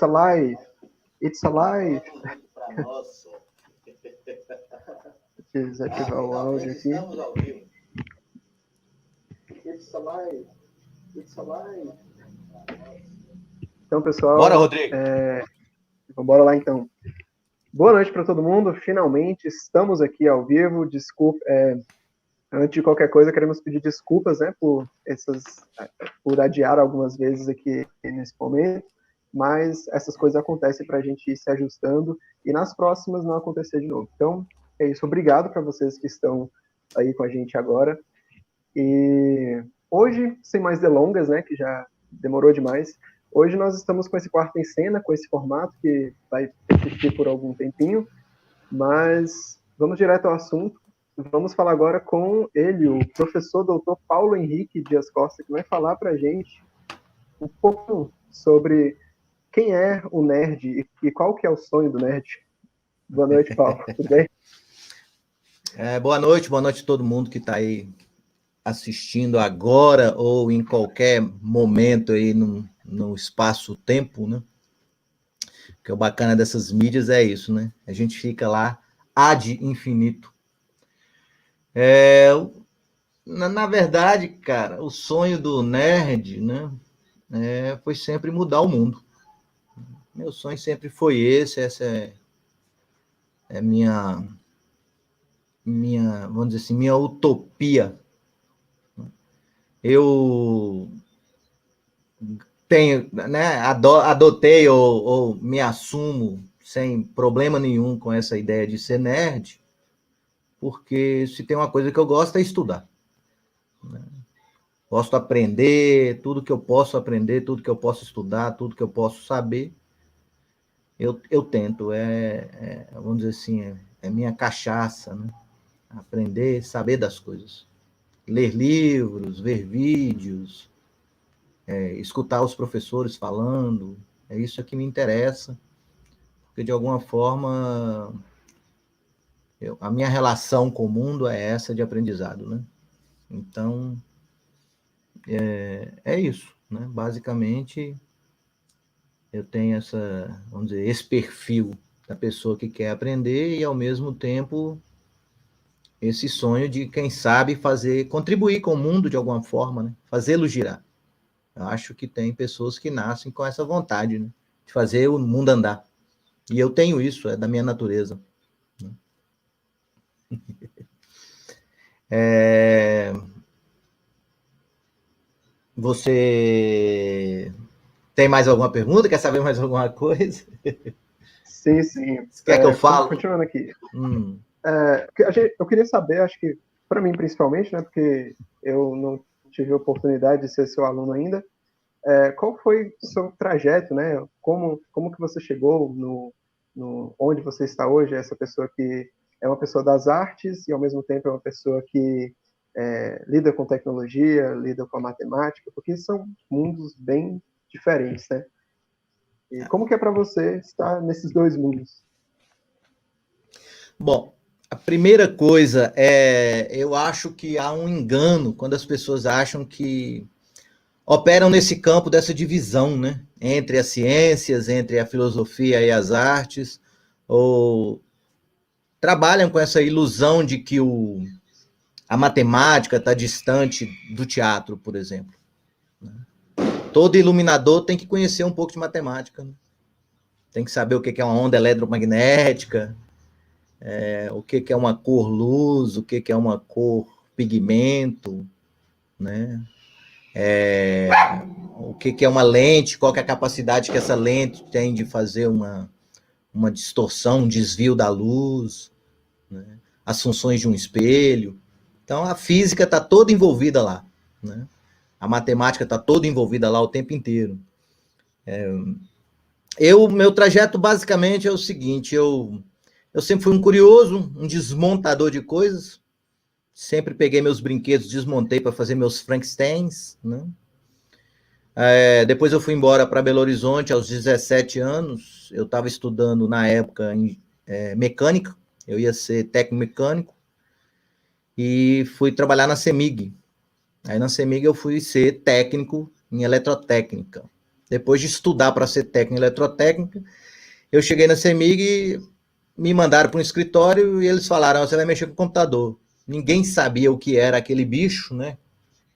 alive. It's alive. Nossa. Desativar o áudio aqui. Estamos ao vivo. It's alive. It's alive. Então, pessoal... Bora, Rodrigo. Bora lá, então. Boa noite para todo mundo. Finalmente estamos aqui ao vivo. Desculpa... Antes de qualquer coisa, queremos pedir desculpas, né, por adiar algumas vezes aqui nesse momento, mas essas coisas acontecem para a gente ir se ajustando e nas próximas não acontecer de novo. Então, é isso. Obrigado para vocês que estão aí com a gente agora. E hoje, sem mais delongas, né, que já demorou demais, hoje nós estamos com esse quarto em cena, com esse formato que vai persistir por algum tempinho, mas vamos direto ao assunto. Vamos falar agora com ele, o professor doutor Paulo Henrique Dias Costa, que vai falar para a gente um pouco sobre quem é o nerd e qual que é o sonho do nerd. Boa noite, Paulo. Tudo bem? Boa noite a todo mundo que está aí assistindo agora ou em qualquer momento aí no espaço-tempo, né? Porque o bacana dessas mídias é isso, né? A gente fica lá ad infinito. Na verdade, cara, o sonho do nerd, né, foi sempre mudar o mundo. Meu sonho sempre foi esse, essa é minha, vamos dizer assim, minha utopia. Eu tenho, né, adotei ou me assumo sem problema nenhum com essa ideia de ser nerd, porque se tem uma coisa que eu gosto é estudar. Gosto de aprender, tudo que eu posso aprender, tudo que eu posso estudar, tudo que eu posso saber, eu tento. Vamos dizer assim, é minha cachaça, né? Aprender, saber das coisas. Ler livros, ver vídeos, escutar os professores falando, é isso que me interessa, porque de alguma forma a minha relação com o mundo é essa de aprendizado, né? Então, é isso, né? Basicamente, eu tenho vamos dizer, esse perfil da pessoa que quer aprender e, ao mesmo tempo, esse sonho de, quem sabe, contribuir com o mundo de alguma forma, né? Fazê-lo girar. Eu acho que tem pessoas que nascem com essa vontade, né? De fazer o mundo andar. E eu tenho isso, é da minha natureza. Você tem mais alguma pergunta? Quer saber mais alguma coisa? Sim, sim. Você quer que eu fale? Continuando aqui. Eu queria saber, acho que para mim principalmente, né, porque eu não tive a oportunidade de ser seu aluno ainda, qual foi o seu trajeto, né? Como que você chegou no onde você está hoje? Essa pessoa que é uma pessoa das artes e ao mesmo tempo é uma pessoa que lida com tecnologia, lida com a matemática, porque são mundos bem diferentes, né? E como que é para você estar nesses dois mundos? Bom, a primeira coisa eu acho que há um engano quando as pessoas acham que operam nesse campo dessa divisão, né? Entre as ciências, entre a filosofia e as artes, ou trabalham com essa ilusão de que a matemática está distante do teatro, por exemplo. Todo iluminador tem que conhecer um pouco de matemática, né? Tem que saber o que é uma onda eletromagnética, o que é uma cor luz, o que é uma cor pigmento, né? O que é uma lente, qual que é a capacidade que essa lente tem de fazer uma distorção, um desvio da luz, né? As funções de um espelho. Então, a física está toda envolvida lá, né? A matemática está toda envolvida lá o tempo inteiro. Meu trajeto basicamente é o seguinte, eu sempre fui um curioso, um desmontador de coisas, sempre peguei meus brinquedos, desmontei para fazer meus Frankensteins, né? Depois eu fui embora para Belo Horizonte aos 17 anos, eu estava estudando na época mecânica, eu ia ser técnico mecânico, e fui trabalhar na CEMIG. Aí na CEMIG eu fui ser técnico em eletrotécnica. Depois de estudar para ser técnico em eletrotécnica, eu cheguei na CEMIG e me mandaram para um escritório e eles falaram, você vai mexer com o computador. Ninguém sabia o que era aquele bicho, né?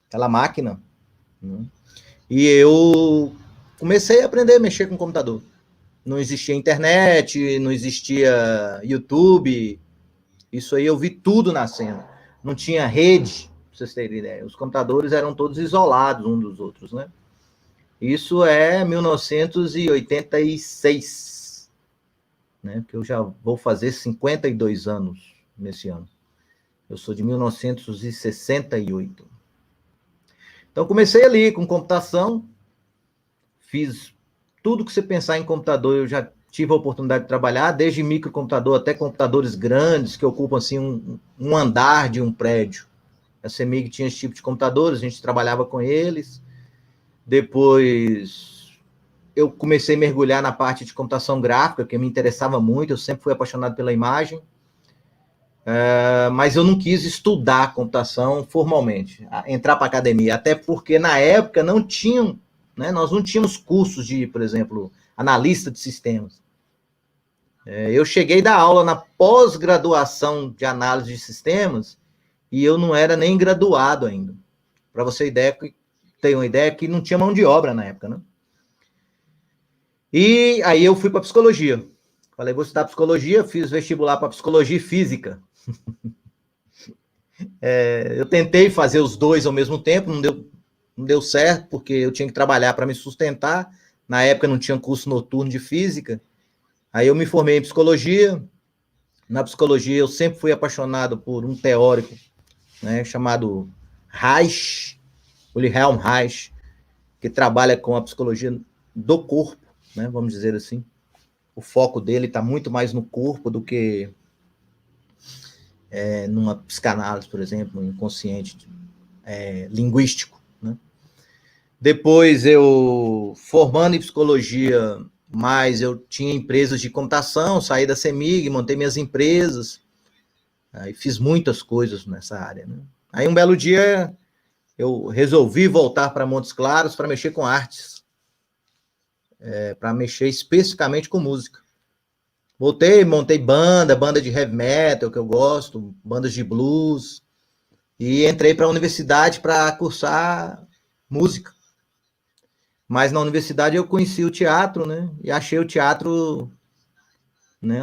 Aquela máquina. Né? E eu comecei a aprender a mexer com o computador. Não existia internet, não existia YouTube. Isso aí eu vi tudo nascendo. Não tinha rede, pra vocês terem ideia. Os computadores eram todos isolados uns dos outros, né? Isso é 1986, né? Que eu já vou fazer 52 anos nesse ano. Eu sou de 1968. Então comecei ali com computação, fiz tudo que você pensar em computador, eu já tive a oportunidade de trabalhar, desde microcomputador até computadores grandes, que ocupam assim um andar de um prédio. A CEMIG tinha esse tipo de computadores, a gente trabalhava com eles. Depois eu comecei a mergulhar na parte de computação gráfica, que me interessava muito, eu sempre fui apaixonado pela imagem. Mas eu não quis estudar computação formalmente, entrar para a academia, até porque na época não tinham, né, nós não tínhamos cursos de, por exemplo, analista de sistemas. Eu cheguei da aula na pós-graduação de análise de sistemas e eu não era nem graduado ainda. Para você ter uma ideia que não tinha mão de obra na época, né? E aí eu fui para psicologia. Falei, vou estudar psicologia, fiz vestibular para psicologia e física. Eu tentei fazer os dois ao mesmo tempo, não deu certo, porque eu tinha que trabalhar para me sustentar. Na época não tinha curso noturno de física. Aí eu me formei em psicologia. Na psicologia eu sempre fui apaixonado por um teórico, né, chamado Reich, Wilhelm Reich, que trabalha com a psicologia do corpo, né, vamos dizer assim. O foco dele está muito mais no corpo do que numa psicanálise, por exemplo, um inconsciente linguístico. Né? Depois eu, formando em psicologia, mas eu tinha empresas de computação, saí da CEMIG, montei minhas empresas, aí fiz muitas coisas nessa área. Né? Aí um belo dia eu resolvi voltar para Montes Claros para mexer com artes, para mexer especificamente com música. Voltei, montei banda de heavy metal, que eu gosto, bandas de blues, e entrei para a universidade para cursar música. Mas na universidade eu conheci o teatro, né? E achei o teatro, né,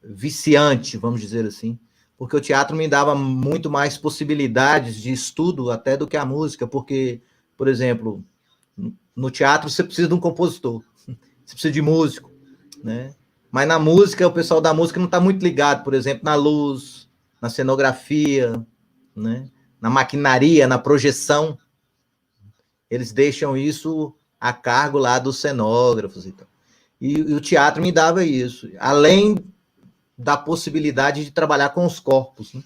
viciante, vamos dizer assim. Porque o teatro me dava muito mais possibilidades de estudo até do que a música, porque, por exemplo, no teatro você precisa de um compositor, você precisa de músico, né? Mas na música, o pessoal da música não está muito ligado, por exemplo, na luz, na cenografia, né? Na maquinaria, na projeção. Eles deixam isso a cargo lá dos cenógrafos e tal. E o teatro me dava isso, além da possibilidade de trabalhar com os corpos, né?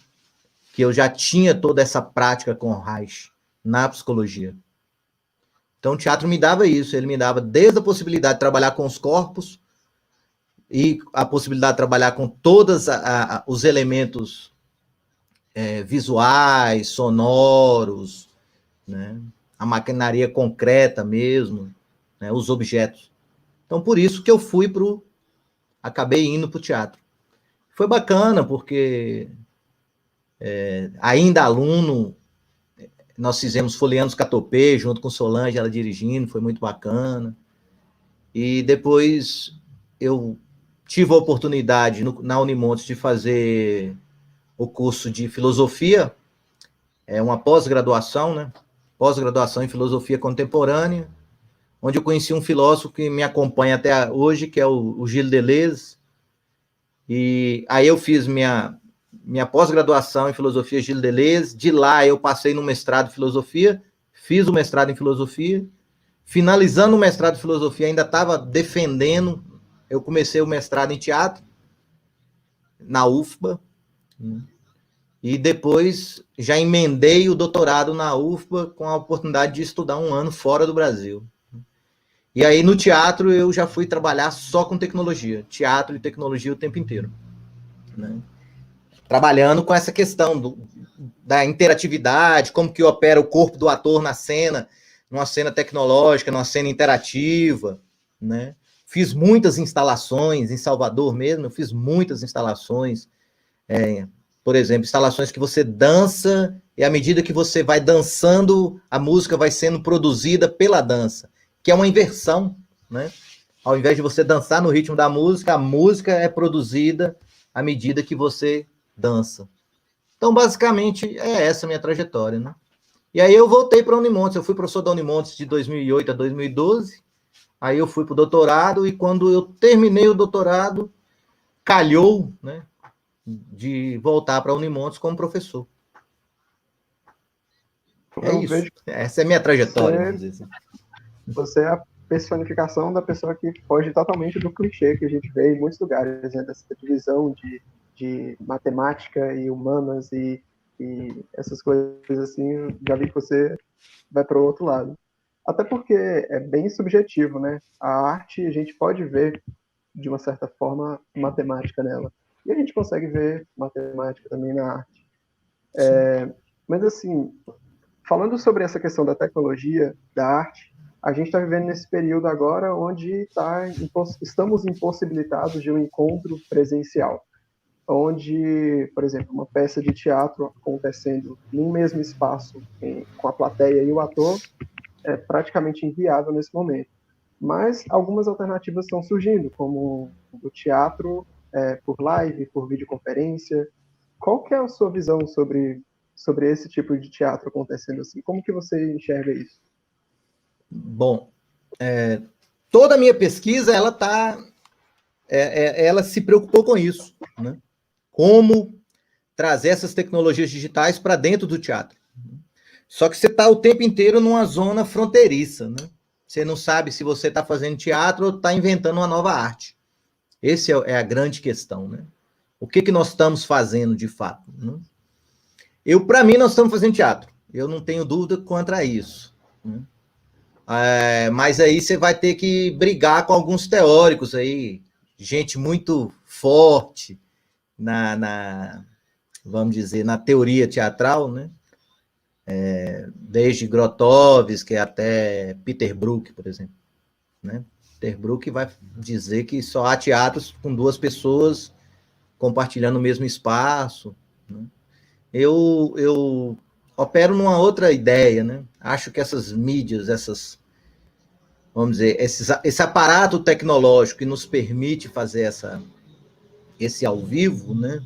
Que eu já tinha toda essa prática com o Reich na psicologia. Então o teatro me dava isso, ele me dava desde a possibilidade de trabalhar com os corpos e a possibilidade de trabalhar com todos os elementos visuais, sonoros, né? A maquinaria concreta mesmo, né? Os objetos. Então, por isso que eu acabei indo para o teatro. Foi bacana, porque ainda aluno, nós fizemos Folianos Catopê, junto com Solange, ela dirigindo, foi muito bacana. E depois eu tive a oportunidade na Unimontes de fazer o curso de filosofia, uma pós-graduação, né? Pós-graduação em filosofia contemporânea, onde eu conheci um filósofo que me acompanha até hoje, que é o Gilles Deleuze. E aí eu fiz minha pós-graduação em filosofia Gilles Deleuze. De lá eu passei no mestrado em filosofia, fiz o mestrado em filosofia. Finalizando o mestrado em filosofia, ainda estava defendendo. Eu comecei o mestrado em teatro, na UFBA, e depois já emendei o doutorado na UFBA com a oportunidade de estudar um ano fora do Brasil. E aí no teatro eu já fui trabalhar só com tecnologia, teatro e tecnologia o tempo inteiro. Né? Trabalhando com essa questão da interatividade, como que opera o corpo do ator na cena, numa cena tecnológica, numa cena interativa, né? Fiz muitas instalações em Salvador mesmo, eu fiz muitas instalações, por exemplo, instalações que você dança e à medida que você vai dançando, a música vai sendo produzida pela dança, que é uma inversão, né? Ao invés de você dançar no ritmo da música, a música é produzida à medida que você dança. Então, basicamente, é essa a minha trajetória, né? E aí eu voltei para a Unimontes, eu fui professor da Unimontes de 2008 a 2012, aí eu fui para o doutorado, e quando eu terminei o doutorado, calhou, né, de voltar para a Unimontes como professor. É Eu isso. vejo Essa é a minha trajetória, você, vamos dizer assim. você é a personificação da pessoa que foge totalmente do clichê que a gente vê em muitos lugares, né? Dessa divisão de matemática e humanas e essas coisas assim. Já vi que você vai para o outro lado. Até porque é bem subjetivo, né? A arte, a gente pode ver, de uma certa forma, matemática nela. E a gente consegue ver matemática também na arte. Mas, assim, falando sobre essa questão da tecnologia, da arte, a gente está vivendo nesse período agora onde estamos impossibilitados de um encontro presencial, onde, por exemplo, uma peça de teatro acontecendo no mesmo espaço com a plateia e o ator é praticamente inviável nesse momento. Mas algumas alternativas estão surgindo, como o teatro por live, por videoconferência. Qual que é a sua visão sobre esse tipo de teatro acontecendo assim? Como que você enxerga isso? Bom, toda a minha pesquisa, ela se preocupou com isso, né? Como trazer essas tecnologias digitais para dentro do teatro. Só que você está o tempo inteiro numa zona fronteiriça, né? Você não sabe se você está fazendo teatro ou está inventando uma nova arte. Essa é a grande questão, né? O que nós estamos fazendo de fato? Né? Para mim, nós estamos fazendo teatro. Eu não tenho dúvida quanto a isso. Né? Mas aí você vai ter que brigar com alguns teóricos aí, gente muito forte vamos dizer, na teoria teatral, né? Desde Grotowski até Peter Brook, por exemplo. Né? Peter Brook vai dizer que só há teatros com duas pessoas compartilhando o mesmo espaço. Né? Eu opero numa outra ideia, né? Acho que essas mídias, vamos dizer, esse aparato tecnológico que nos permite fazer esse ao vivo, né?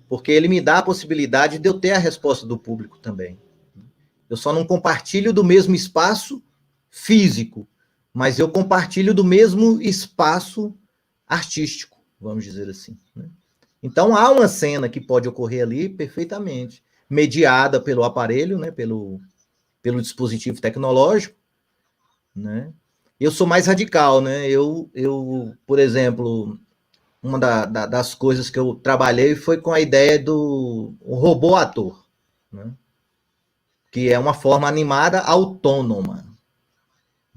Porque ele me dá a possibilidade de eu ter a resposta do público também. Eu só não compartilho do mesmo espaço físico, mas eu compartilho do mesmo espaço artístico, vamos dizer assim. Né? Então, há uma cena que pode ocorrer ali perfeitamente, mediada pelo aparelho, né, pelo dispositivo tecnológico. Né? Eu sou mais radical, né? Por exemplo, uma das coisas que eu trabalhei foi com a ideia do robô ator, né? Que é uma forma animada autônoma.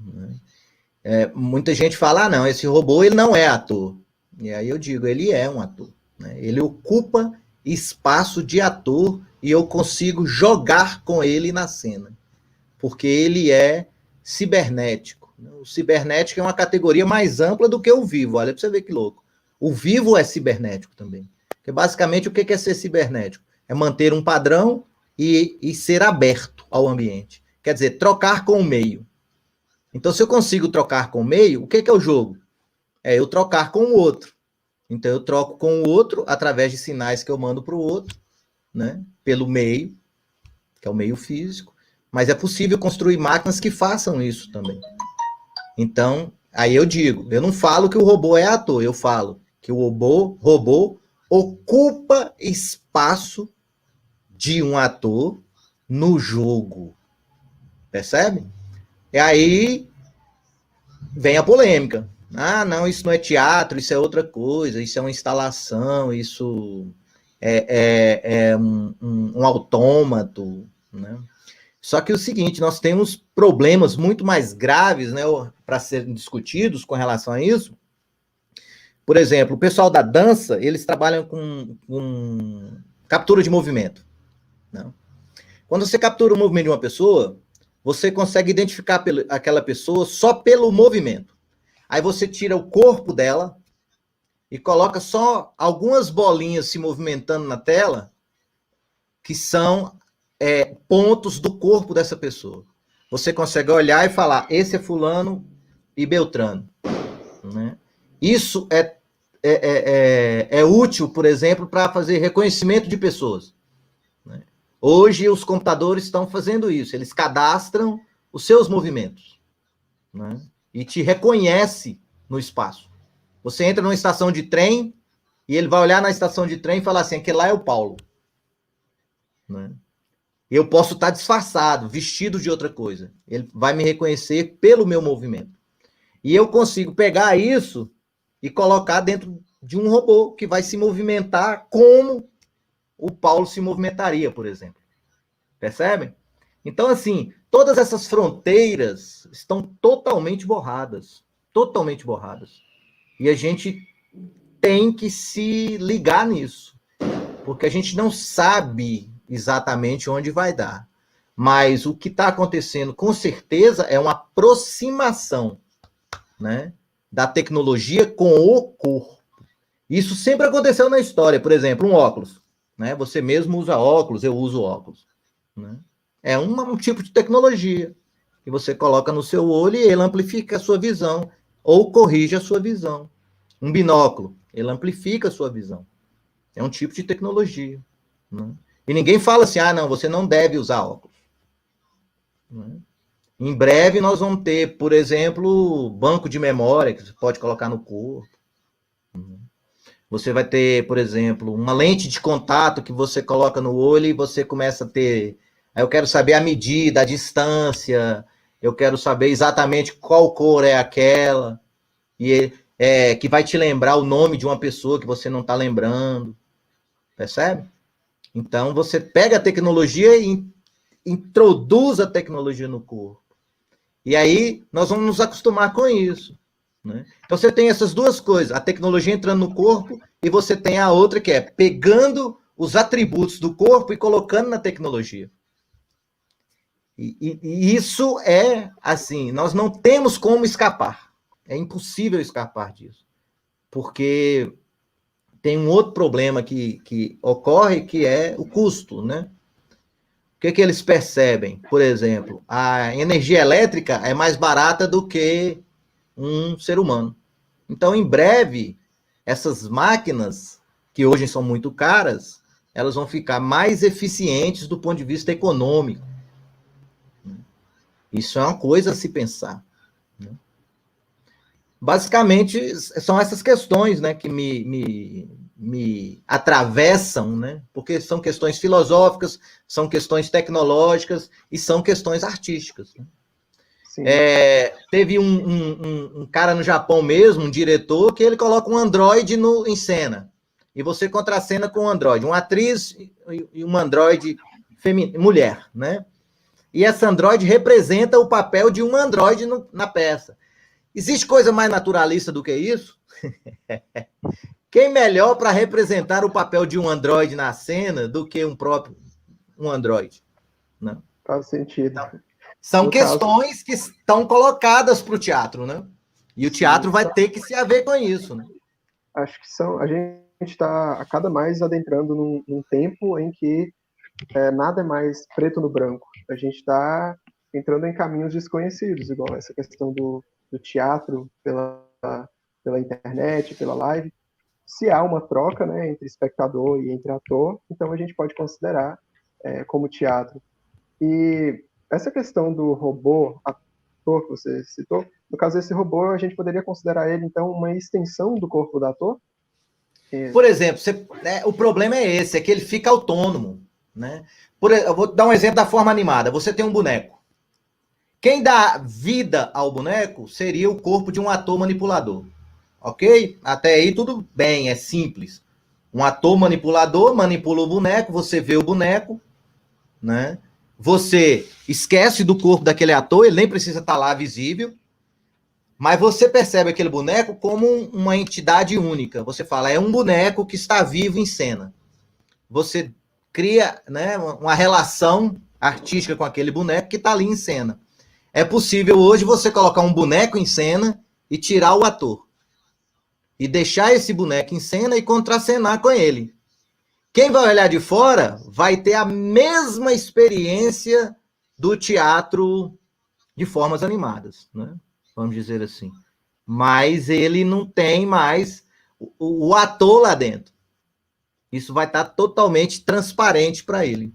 Né? Muita gente fala, não, esse robô ele não é ator. E aí eu digo, ele é um ator. Né? Ele ocupa espaço de ator e eu consigo jogar com ele na cena. Porque ele é cibernético. O cibernético é uma categoria mais ampla do que o vivo. Olha para você ver que louco. O vivo é cibernético também. Porque basicamente o que é ser cibernético? É manter um padrão e ser aberto ao ambiente. Quer dizer, trocar com o meio. Então, se eu consigo trocar com o meio, o que é o jogo? É eu trocar com o outro. Então, eu troco com o outro através de sinais que eu mando para o outro, né? Pelo meio, que é o meio físico. Mas é possível construir máquinas que façam isso também. Então, aí eu digo, eu não falo que o robô é ator, eu falo que o robô ocupa espaço de um ator no jogo. Percebe? E aí vem a polêmica. Ah, não, isso não é teatro, isso é outra coisa, isso é uma instalação, isso é um autômato, né? Só que é o seguinte, nós temos problemas muito mais graves, né, para serem discutidos com relação a isso. Por exemplo, o pessoal da dança, eles trabalham com captura de movimento. Né? Quando você captura o movimento de uma pessoa, você consegue identificar aquela pessoa só pelo movimento. Aí você tira o corpo dela e coloca só algumas bolinhas se movimentando na tela, que são pontos do corpo dessa pessoa. Você consegue olhar e falar, esse é fulano e Beltrano. Né? Isso é útil, por exemplo, para fazer reconhecimento de pessoas. Né? Hoje os computadores estão fazendo isso, eles cadastram os seus movimentos, né? E te reconhece no espaço. Você entra numa estação de trem e ele vai olhar na estação de trem e falar assim, aquele lá é o Paulo. Né? Eu posso estar disfarçado, vestido de outra coisa. Ele vai me reconhecer pelo meu movimento. E eu consigo pegar isso e colocar dentro de um robô que vai se movimentar como o Paulo se movimentaria, por exemplo. Percebem? Então, assim, todas essas fronteiras estão totalmente borradas. Totalmente borradas. E a gente tem que se ligar nisso. Porque a gente não sabe exatamente onde vai dar. Mas o que está acontecendo, com certeza, é uma aproximação, né, da tecnologia com o corpo. Isso sempre aconteceu na história. Por exemplo, um óculos. Né? Você mesmo usa óculos, eu uso óculos. Né? É um tipo de tecnologia que você coloca no seu olho e ele amplifica a sua visão ou corrige a sua visão. Um binóculo, ele amplifica a sua visão. É um tipo de tecnologia. Né? E ninguém fala assim, não, você não deve usar óculos. Né? Em breve nós vamos ter, por exemplo, banco de memória que você pode colocar no corpo. Você vai ter, por exemplo, uma lente de contato que você coloca no olho e você começa a ter... Eu quero saber a medida, a distância, eu quero saber exatamente qual cor é aquela, e que vai te lembrar o nome de uma pessoa que você não está lembrando. Percebe? Então, você pega a tecnologia e introduz a tecnologia no corpo. E aí, nós vamos nos acostumar com isso. Né? Então, você tem essas duas coisas, a tecnologia entrando no corpo e você tem a outra que é pegando os atributos do corpo e colocando na tecnologia. E isso é assim, nós não temos como escapar. É impossível escapar disso. Porque tem um outro problema que ocorre, que é o custo, né? O que eles percebem? Por exemplo, a energia elétrica é mais barata do que um ser humano. Então, em breve, essas máquinas, que hoje são muito caras, elas vão ficar mais eficientes do ponto de vista econômico. Isso é uma coisa a se pensar. Basicamente, são essas questões, né, que me atravessam, né, porque são questões filosóficas, são questões tecnológicas e são questões artísticas. Né? Teve um cara no Japão mesmo, um diretor, que ele coloca um androide em cena. E você contracena com um androide, uma atriz e uma androide mulher, né? E essa androide representa o papel de um androide na peça. Existe coisa mais naturalista do que isso? Quem melhor para representar o papel de um androide na cena do que um androide? Né? Faz sentido. Então, são questões que estão colocadas para o teatro, né? E o teatro vai ter que se haver com isso. Né? Acho que a gente está a cada mais adentrando num tempo em que nada é mais preto no branco. A gente está entrando em caminhos desconhecidos, igual essa questão do teatro pela internet, pela live. Se há uma troca, né, entre espectador e entre ator, então a gente pode considerar como teatro. E essa questão do robô, ator que você citou, no caso desse robô, a gente poderia considerar ele, então, uma extensão do corpo do ator? Por exemplo, o problema é esse, é que ele fica autônomo. Né? Eu vou dar um exemplo da forma animada. Você tem um boneco. Quem dá vida ao boneco seria o corpo de um ator manipulador. Ok? Até aí tudo bem, é simples. Um ator manipulador manipula o boneco, você vê o boneco, né? Você esquece do corpo daquele ator, ele nem precisa estar lá visível, mas você percebe aquele boneco como uma entidade única. Você fala, é um boneco que está vivo em cena. Você cria, né, uma relação artística com aquele boneco que está ali em cena. É possível hoje você colocar um boneco em cena e tirar o ator. E deixar esse boneco em cena e contracenar com ele. Quem vai olhar de fora vai ter a mesma experiência do teatro de formas animadas, né? Vamos dizer assim. Mas ele não tem mais o ator lá dentro. Isso vai estar totalmente transparente para ele.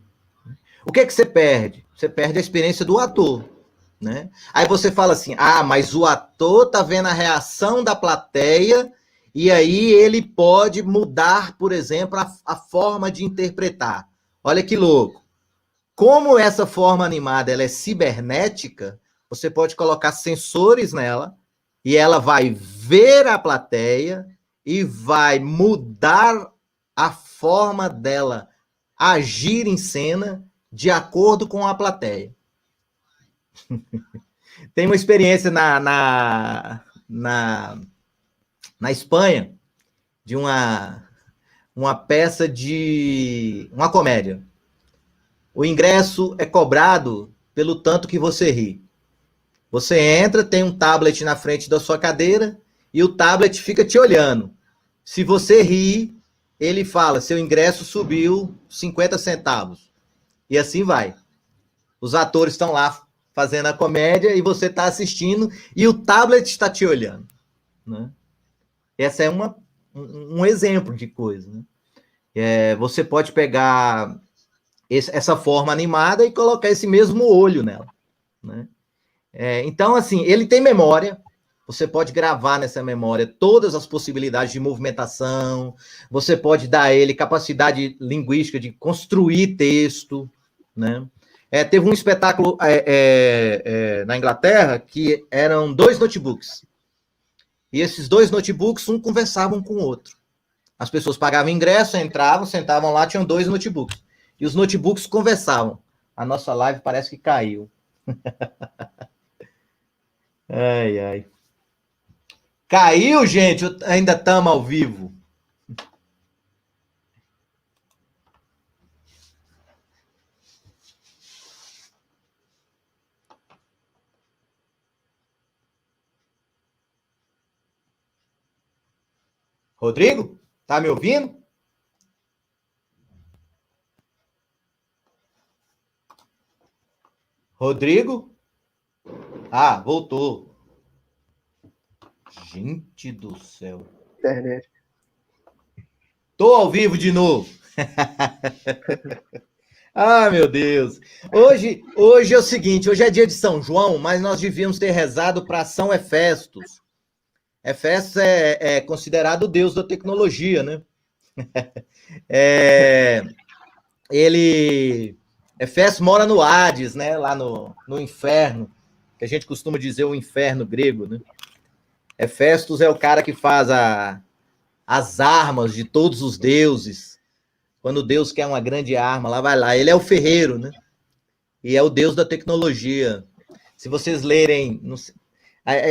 O que você perde? Você perde a experiência do ator. Né? Aí você fala assim, mas o ator tá vendo a reação da plateia e aí ele pode mudar, por exemplo, a forma de interpretar. Olha que louco. Como essa forma animada ela é cibernética, você pode colocar sensores nela e ela vai ver a plateia e vai mudar a forma dela agir em cena de acordo com a plateia. Tem uma experiência na Espanha de uma peça de uma comédia. O ingresso é cobrado pelo tanto que você ri. Você entra, tem um tablet na frente da sua cadeira e o tablet fica te olhando. Se você ri, ele fala, seu ingresso subiu 50 centavos. E assim vai. Os atores estão lá fazendo a comédia e você está assistindo e o tablet está te olhando. Né? Essa é um exemplo de coisa. Né? Você pode pegar essa forma animada e colocar esse mesmo olho nela. Né? Então, assim, ele tem memória, você pode gravar nessa memória todas as possibilidades de movimentação, você pode dar a ele capacidade linguística de construir texto, né? Teve um espetáculo na Inglaterra que eram 2 notebooks. E esses 2 notebooks, um conversavam com o outro. As pessoas pagavam ingresso, entravam, sentavam lá, tinham 2 notebooks. E os notebooks conversavam. A nossa live parece que caiu. Ai, ai. Caiu, gente? Ainda estamos ao vivo. Rodrigo, tá me ouvindo? Rodrigo? Voltou. Gente do céu. Internet. Tô ao vivo de novo. Meu Deus. Hoje é o seguinte, hoje é dia de São João, mas nós devíamos ter rezado para São Hefestos. Hefestos é considerado o deus da tecnologia, né? Hefestos mora no Hades, né? Lá no inferno, que a gente costuma dizer o inferno grego, né? Hefestos é o cara que faz as armas de todos os deuses. Quando Deus quer uma grande arma, lá vai lá. Ele é o ferreiro, né? E é o deus da tecnologia. Se vocês lerem,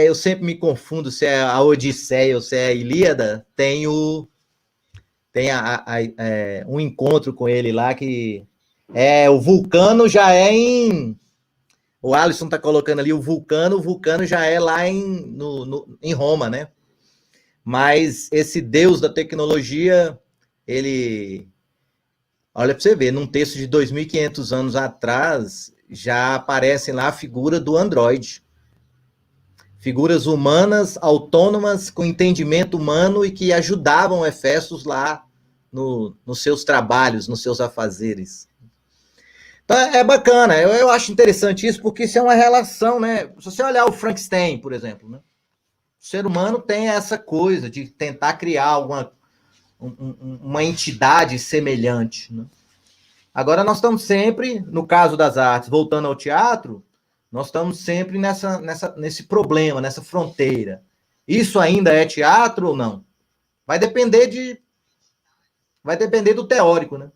eu sempre me confundo se é a Odisseia ou se é a Ilíada, tem um encontro com ele lá que o Vulcano já é em... O Alisson está colocando ali o Vulcano já é lá em Roma, né? Mas esse deus da tecnologia, ele... Olha para você ver, num texto de 2.500 anos atrás, já aparece lá a figura do Android. Figuras humanas, autônomas, com entendimento humano e que ajudavam Hefestos lá nos seus trabalhos, nos seus afazeres. Então, é bacana, eu acho interessante isso, porque isso é uma relação, né? Se você olhar o Frankenstein, por exemplo, né? O ser humano tem essa coisa de tentar criar uma entidade semelhante. Né? Agora, nós estamos sempre, no caso das artes, voltando ao teatro, nós estamos sempre nesse problema, nessa fronteira. Isso ainda é teatro ou não? Vai depender do teórico, né?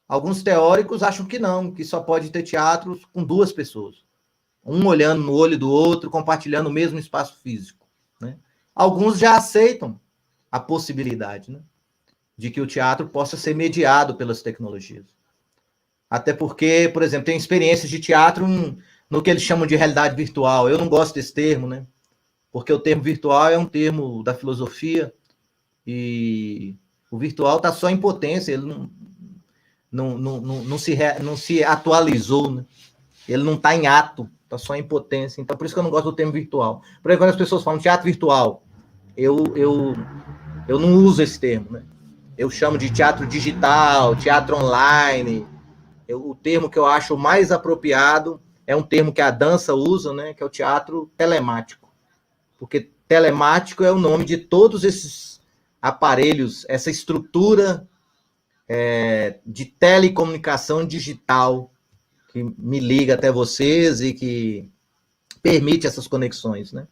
Alguns teóricos acham que não, que só pode ter teatro com 2 pessoas. Um olhando no olho do outro, compartilhando o mesmo espaço físico. Né? Alguns já aceitam a possibilidade, né, de que o teatro possa ser mediado pelas tecnologias. Até porque, por exemplo, tem experiências de teatro no que eles chamam de realidade virtual. Eu não gosto desse termo, né? Porque o termo virtual é um termo da filosofia e o virtual está só em potência, ele não se atualizou, né? Ele não está em ato, está só em potência. Então, por isso que eu não gosto do termo virtual. Por exemplo, quando as pessoas falam teatro virtual, eu não uso esse termo, né? Eu chamo de teatro digital, teatro online. O termo que eu acho mais apropriado é um termo que a dança usa, né? Que é o teatro telemático. Porque telemático é o nome de todos esses aparelhos, essa estrutura de telecomunicação digital que me liga até vocês e que permite essas conexões, né?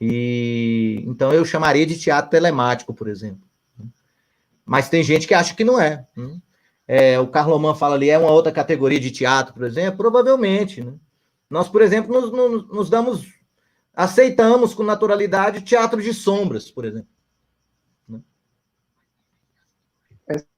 E então eu chamaria de teatro telemático, por exemplo. Mas tem gente que acha que não é. O Carloman fala ali, é uma outra categoria de teatro, por exemplo? Provavelmente. Né? Nós, por exemplo, aceitamos com naturalidade teatro de sombras, por exemplo.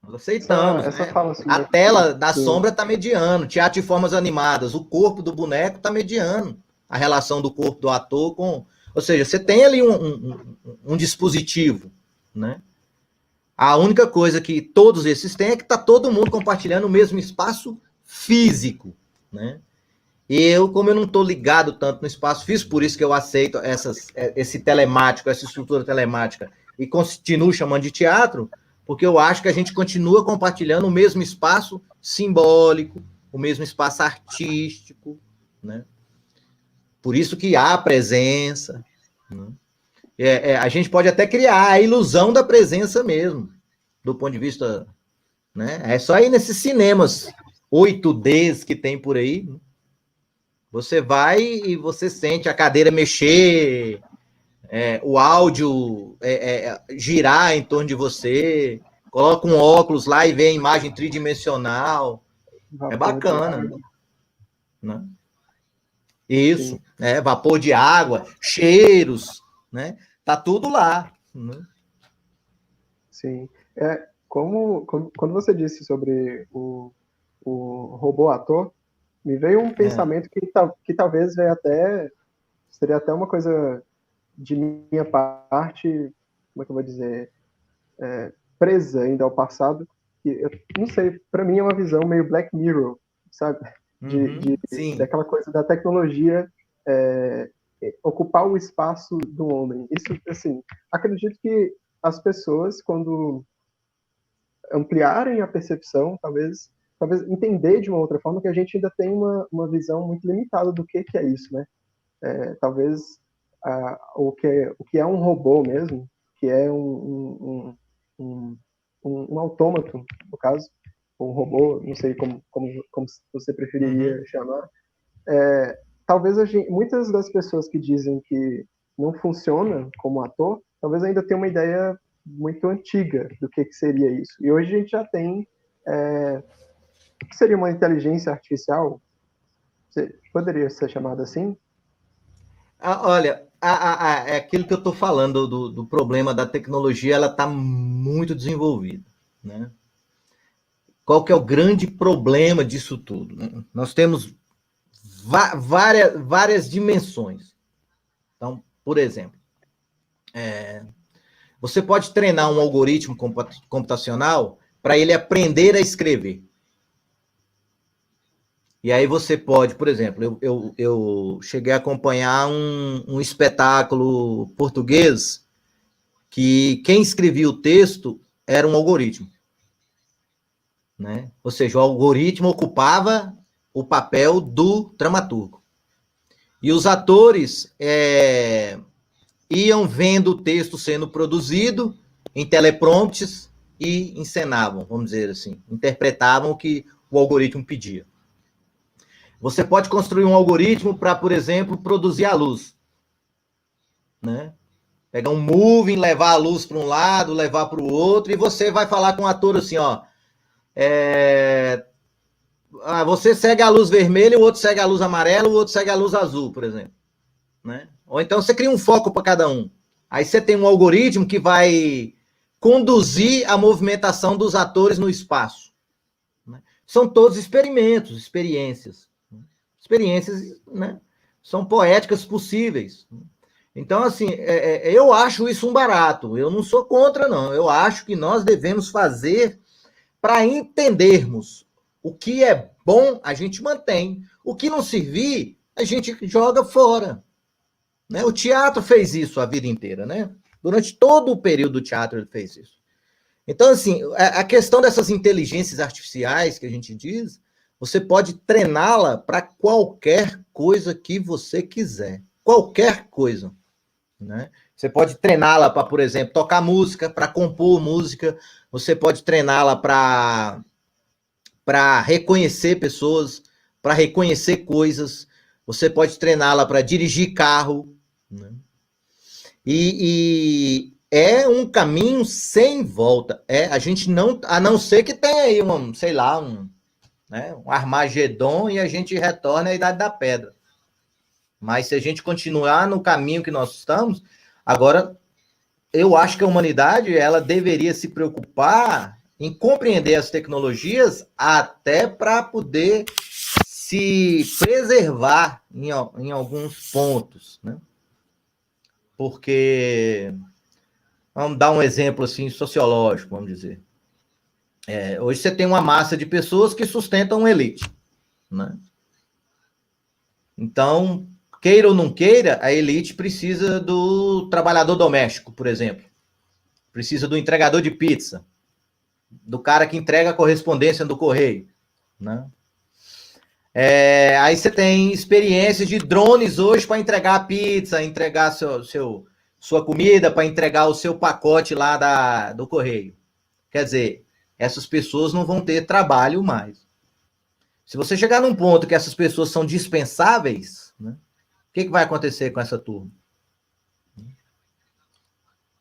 Nós aceitamos. Essa Né? fala assim, A tela da sombra está mediando, teatro de formas animadas, o corpo do boneco está mediando a relação do corpo do ator com... Ou seja, você tem ali um dispositivo, né? A única coisa que todos esses têm é que está todo mundo compartilhando o mesmo espaço físico, né? Como eu não estou ligado tanto no espaço físico, por isso que eu aceito esse telemático, essa estrutura telemática, e continuo chamando de teatro, porque eu acho que a gente continua compartilhando o mesmo espaço simbólico, o mesmo espaço artístico, né? Por isso que há presença, né? A gente pode até criar a ilusão da presença mesmo, do ponto de vista, né? É só ir nesses cinemas 8Ds que tem por aí, você vai e você sente a cadeira mexer, o áudio girar em torno de você, coloca um óculos lá e vê a imagem tridimensional, é bacana, né? Isso, vapor de água, cheiros, né? Tá tudo lá. Né? Sim. Quando você disse sobre o robô ator, me veio um pensamento que talvez seria até uma coisa de minha parte, como é que eu vou dizer, presa ainda ao passado, que eu não sei, para mim é uma visão meio Black Mirror, sabe? Daquela coisa da tecnologia ocupar o espaço do homem. Isso, assim, acredito que as pessoas, quando ampliarem a percepção, talvez entender de uma outra forma, que a gente ainda tem uma visão muito limitada do que é isso, né? Talvez o que é um robô mesmo, que é um autômato, no caso, um robô, não sei como você preferiria chamar, talvez muitas das pessoas que dizem que não funciona como ator, talvez ainda tenham uma ideia muito antiga do que seria isso. E hoje a gente já tem o que seria uma inteligência artificial? Poderia ser chamada assim? Olha, é aquilo que eu estou falando do problema da tecnologia, ela está muito desenvolvida, né? Qual que é o grande problema disso tudo? Né? Nós temos várias dimensões. Então, por exemplo, você pode treinar um algoritmo computacional para ele aprender a escrever. E aí você pode, por exemplo, eu cheguei a acompanhar um espetáculo português que quem escrevia o texto era um algoritmo. Né? Ou seja, o algoritmo ocupava o papel do dramaturgo. E os atores iam vendo o texto sendo produzido em teleprompts e encenavam, vamos dizer assim, interpretavam o que o algoritmo pedia. Você pode construir um algoritmo para, por exemplo, produzir a luz. Né? Pegar um moving, levar a luz para um lado, levar para o outro, e você vai falar com o ator assim, ó, você segue a luz vermelha, o outro segue a luz amarela, o outro segue a luz azul, por exemplo. Né? Ou então você cria um foco para cada um. Aí você tem um algoritmo que vai conduzir a movimentação dos atores no espaço. Né? são todos experiências. Experiências, né? São poéticas possíveis. Então, assim, eu acho isso um barato. Eu não sou contra, não. Eu acho que nós devemos fazer para entendermos o que é bom, a gente mantém. O que não servir, a gente joga fora. Né? O teatro fez isso a vida inteira, né? Durante todo o período do teatro ele fez isso. Então, assim, a questão dessas inteligências artificiais que a gente diz, você pode treiná-la para qualquer coisa que você quiser. Qualquer coisa. Né? Você pode treiná-la para, por exemplo, tocar música, para compor música. Você pode treiná-la para reconhecer pessoas, para reconhecer coisas. Você pode treiná-la para dirigir carro. Né? E é um caminho sem volta. A gente não, a não ser que tenha aí sei lá, né, um Armagedon e a gente retorne à Idade da Pedra. Mas se a gente continuar no caminho que nós estamos, agora eu acho que a humanidade ela deveria se preocupar em compreender as tecnologias até para poder se preservar em alguns pontos, né? Porque vamos dar um exemplo assim sociológico, vamos dizer. Hoje você tem uma massa de pessoas que sustentam uma elite, né? Então, queira ou não queira, a elite precisa do trabalhador doméstico, por exemplo. Precisa do entregador de pizza, do cara que entrega a correspondência do correio, né? Aí você tem experiências de drones hoje para entregar a pizza, entregar sua comida, para entregar o seu pacote lá do correio. Quer dizer, essas pessoas não vão ter trabalho mais. Se você chegar num ponto que essas pessoas são dispensáveis, né, o que vai acontecer com essa turma?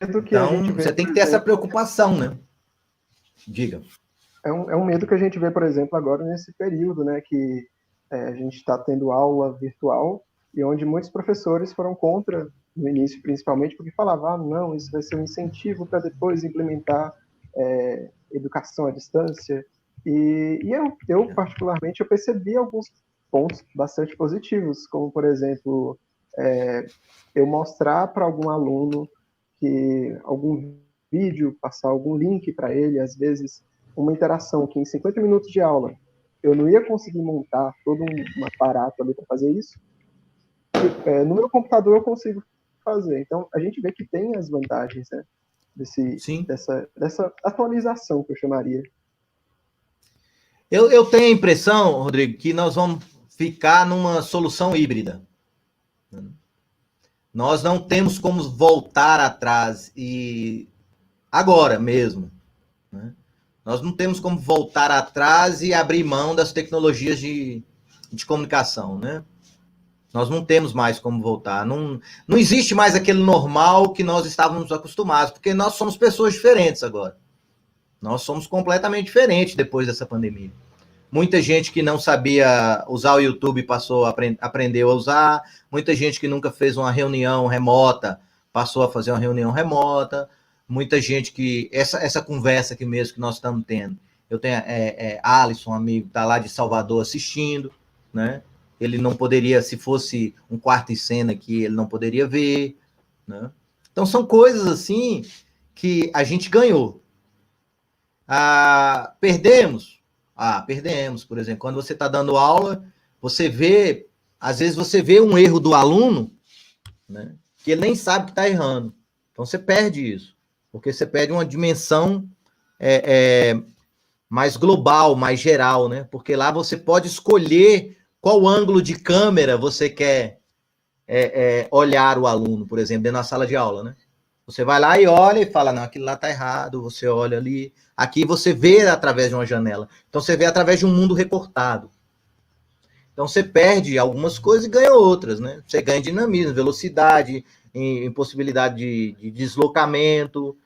Então, você tem que ter essa preocupação, né? Diga. É um medo que a gente vê, por exemplo, agora nesse período, né, que a gente está tendo aula virtual e onde muitos professores foram contra, no início principalmente, porque falavam, não, isso vai ser um incentivo para depois implementar educação à distância. E eu, particularmente, eu percebi alguns pontos bastante positivos, como, por exemplo, eu mostrar para algum aluno que algum vídeo, passar algum link para ele, às vezes uma interação que em 50 minutos de aula eu não ia conseguir montar todo um aparato ali para fazer isso, no meu computador eu consigo fazer. Então, a gente vê que tem as vantagens, né, dessa atualização, que eu chamaria. Eu tenho a impressão, Rodrigo, que nós vamos ficar numa solução híbrida. Nós não temos como voltar atrás e agora mesmo, né? Nós não temos como voltar atrás e abrir mão das tecnologias de comunicação, né? Nós não temos mais como voltar. Não existe mais aquele normal que nós estávamos acostumados, porque nós somos pessoas diferentes agora. Nós somos completamente diferentes depois dessa pandemia. Muita gente que não sabia usar o YouTube passou aprendeu a usar. Muita gente que nunca fez uma reunião remota passou a fazer uma reunião remota. Muita gente que... Essa conversa aqui mesmo que nós estamos tendo. Eu tenho Alisson, um amigo, está lá de Salvador assistindo, né? Ele não poderia, se fosse um quarto em cena aqui, ele não poderia ver, né? Então são coisas assim que a gente ganhou. Perdemos? Perdemos. Por exemplo, quando você está dando aula, você vê, às vezes você vê um erro do aluno, né, que ele nem sabe que está errando. Então você perde isso, porque você perde uma dimensão mais global, mais geral, né? Porque lá você pode escolher qual ângulo de câmera você quer olhar o aluno, por exemplo, dentro da sala de aula, né? Você vai lá e olha e fala, não, aquilo lá está errado, você olha ali. Aqui você vê através de uma janela. Então você vê através de um mundo recortado. Então você perde algumas coisas e ganha outras, né? Você ganha dinamismo, velocidade, em possibilidade de deslocamento.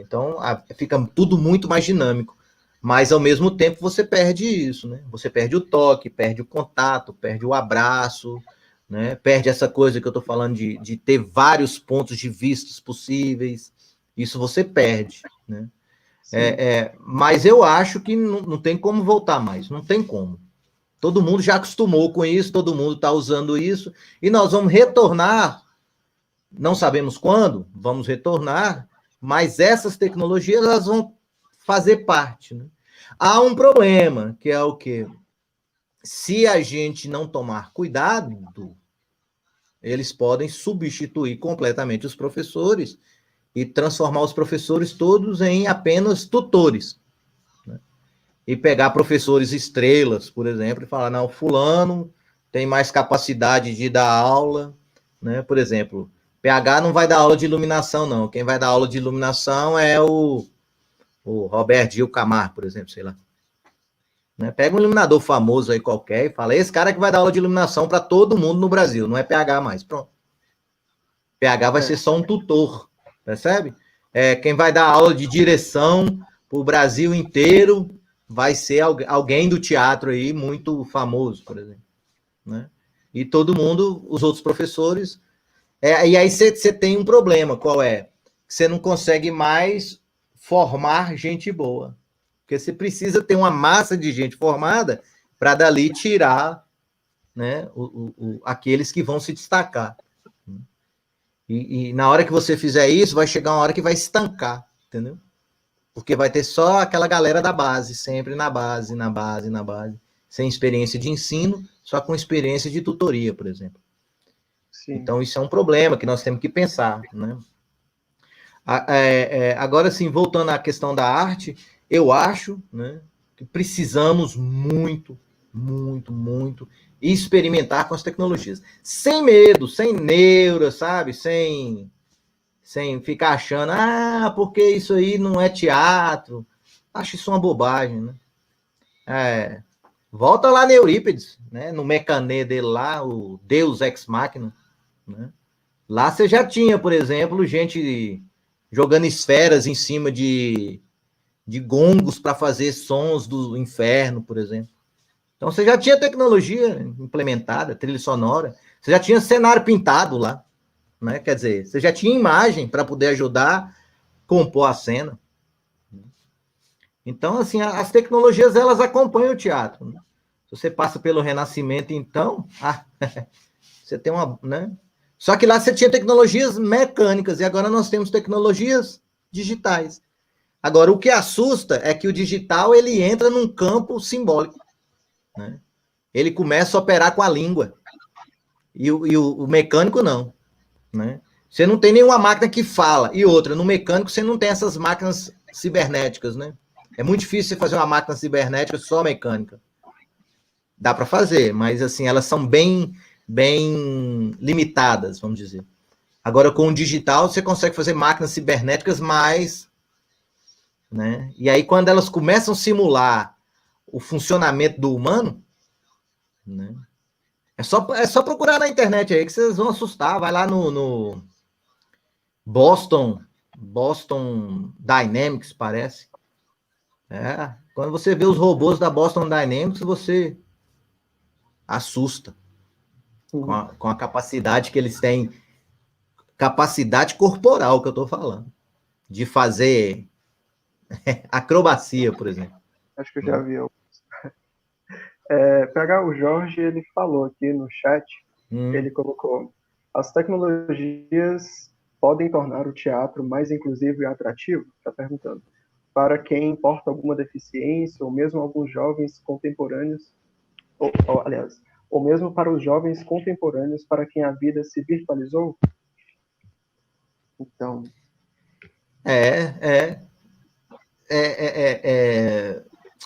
Então fica tudo muito mais dinâmico. Mas ao mesmo tempo você perde isso, né? Você perde o toque, perde o contato, perde o abraço, né? Perde essa coisa que eu estou falando de ter vários pontos de vista possíveis. Isso você perde, né? Mas eu acho que não tem como voltar mais, não tem como. Todo mundo já acostumou com isso, todo mundo está usando isso, e nós vamos retornar, não sabemos quando, vamos retornar, mas essas tecnologias elas vão fazer parte. Né? Há um problema, que é o quê? Se a gente não tomar cuidado, eles podem substituir completamente os professores e transformar os professores todos em apenas tutores. Né? E pegar professores estrelas, por exemplo, e falar, não, fulano tem mais capacidade de dar aula, né? Por exemplo, PH não vai dar aula de iluminação, não. Quem vai dar aula de iluminação é o Roberto Gil Camargo, por exemplo, sei lá. Né? Pega um iluminador famoso aí qualquer e fala, esse cara que vai dar aula de iluminação para todo mundo no Brasil, não é PH mais, pronto. PH vai ser só um tutor, percebe? Quem vai dar aula de direção para o Brasil inteiro vai ser alguém do teatro aí muito famoso, por exemplo. Né? E todo mundo, os outros professores... e aí você tem um problema, qual é? Você não consegue mais formar gente boa. Porque você precisa ter uma massa de gente formada para dali tirar, né, aqueles que vão se destacar. E na hora que você fizer isso, vai chegar uma hora que vai estancar, entendeu? Porque vai ter só aquela galera da base, sempre na base, sem experiência de ensino, só com experiência de tutoria, por exemplo. Sim. Então, isso é um problema que nós temos que pensar, né? Agora, sim, voltando à questão da arte, eu acho, né, que precisamos muito experimentar com as tecnologias. Sem medo, sem neura, sabe? Sem ficar achando, porque isso aí não é teatro. Acho isso uma bobagem, né? Volta lá no Eurípides, né? No Mecanê dele lá, o Deus Ex Machina. Né? Lá você já tinha, por exemplo, gente jogando esferas em cima de gongos para fazer sons do inferno, por exemplo. Então você já tinha tecnologia implementada, trilha sonora, você já tinha cenário pintado lá, né? Quer dizer, você já tinha imagem para poder ajudar a compor a cena. Então, assim, as tecnologias elas acompanham o teatro. Né? Se você passa pelo Renascimento, então, você tem uma, né? Só que lá você tinha tecnologias mecânicas e agora nós temos tecnologias digitais. Agora, o que assusta é que o digital ele entra num campo simbólico. Né? Ele começa a operar com a língua. E o mecânico não. Né? Você não tem nenhuma máquina que fala. E outra, no mecânico você não tem essas máquinas cibernéticas. Né? É muito difícil você fazer uma máquina cibernética só mecânica. Dá para fazer, mas assim, elas são bem limitadas, vamos dizer. Agora, com o digital, você consegue fazer máquinas cibernéticas mais... Né? E aí, quando elas começam a simular o funcionamento do humano, né? É só procurar na internet aí que vocês vão assustar. Vai lá no Boston Dynamics, parece. Quando você vê os robôs da Boston Dynamics, você assusta com a capacidade que eles têm, capacidade corporal que eu estou falando, de fazer acrobacia, por exemplo. Acho que eu já vi. Pegar o Jorge, ele falou aqui no chat, ele colocou, as tecnologias podem tornar o teatro mais inclusivo e atrativo? Está perguntando. Para quem porta alguma deficiência, ou mesmo alguns jovens contemporâneos, ou mesmo para os jovens contemporâneos, para quem a vida se virtualizou? Então...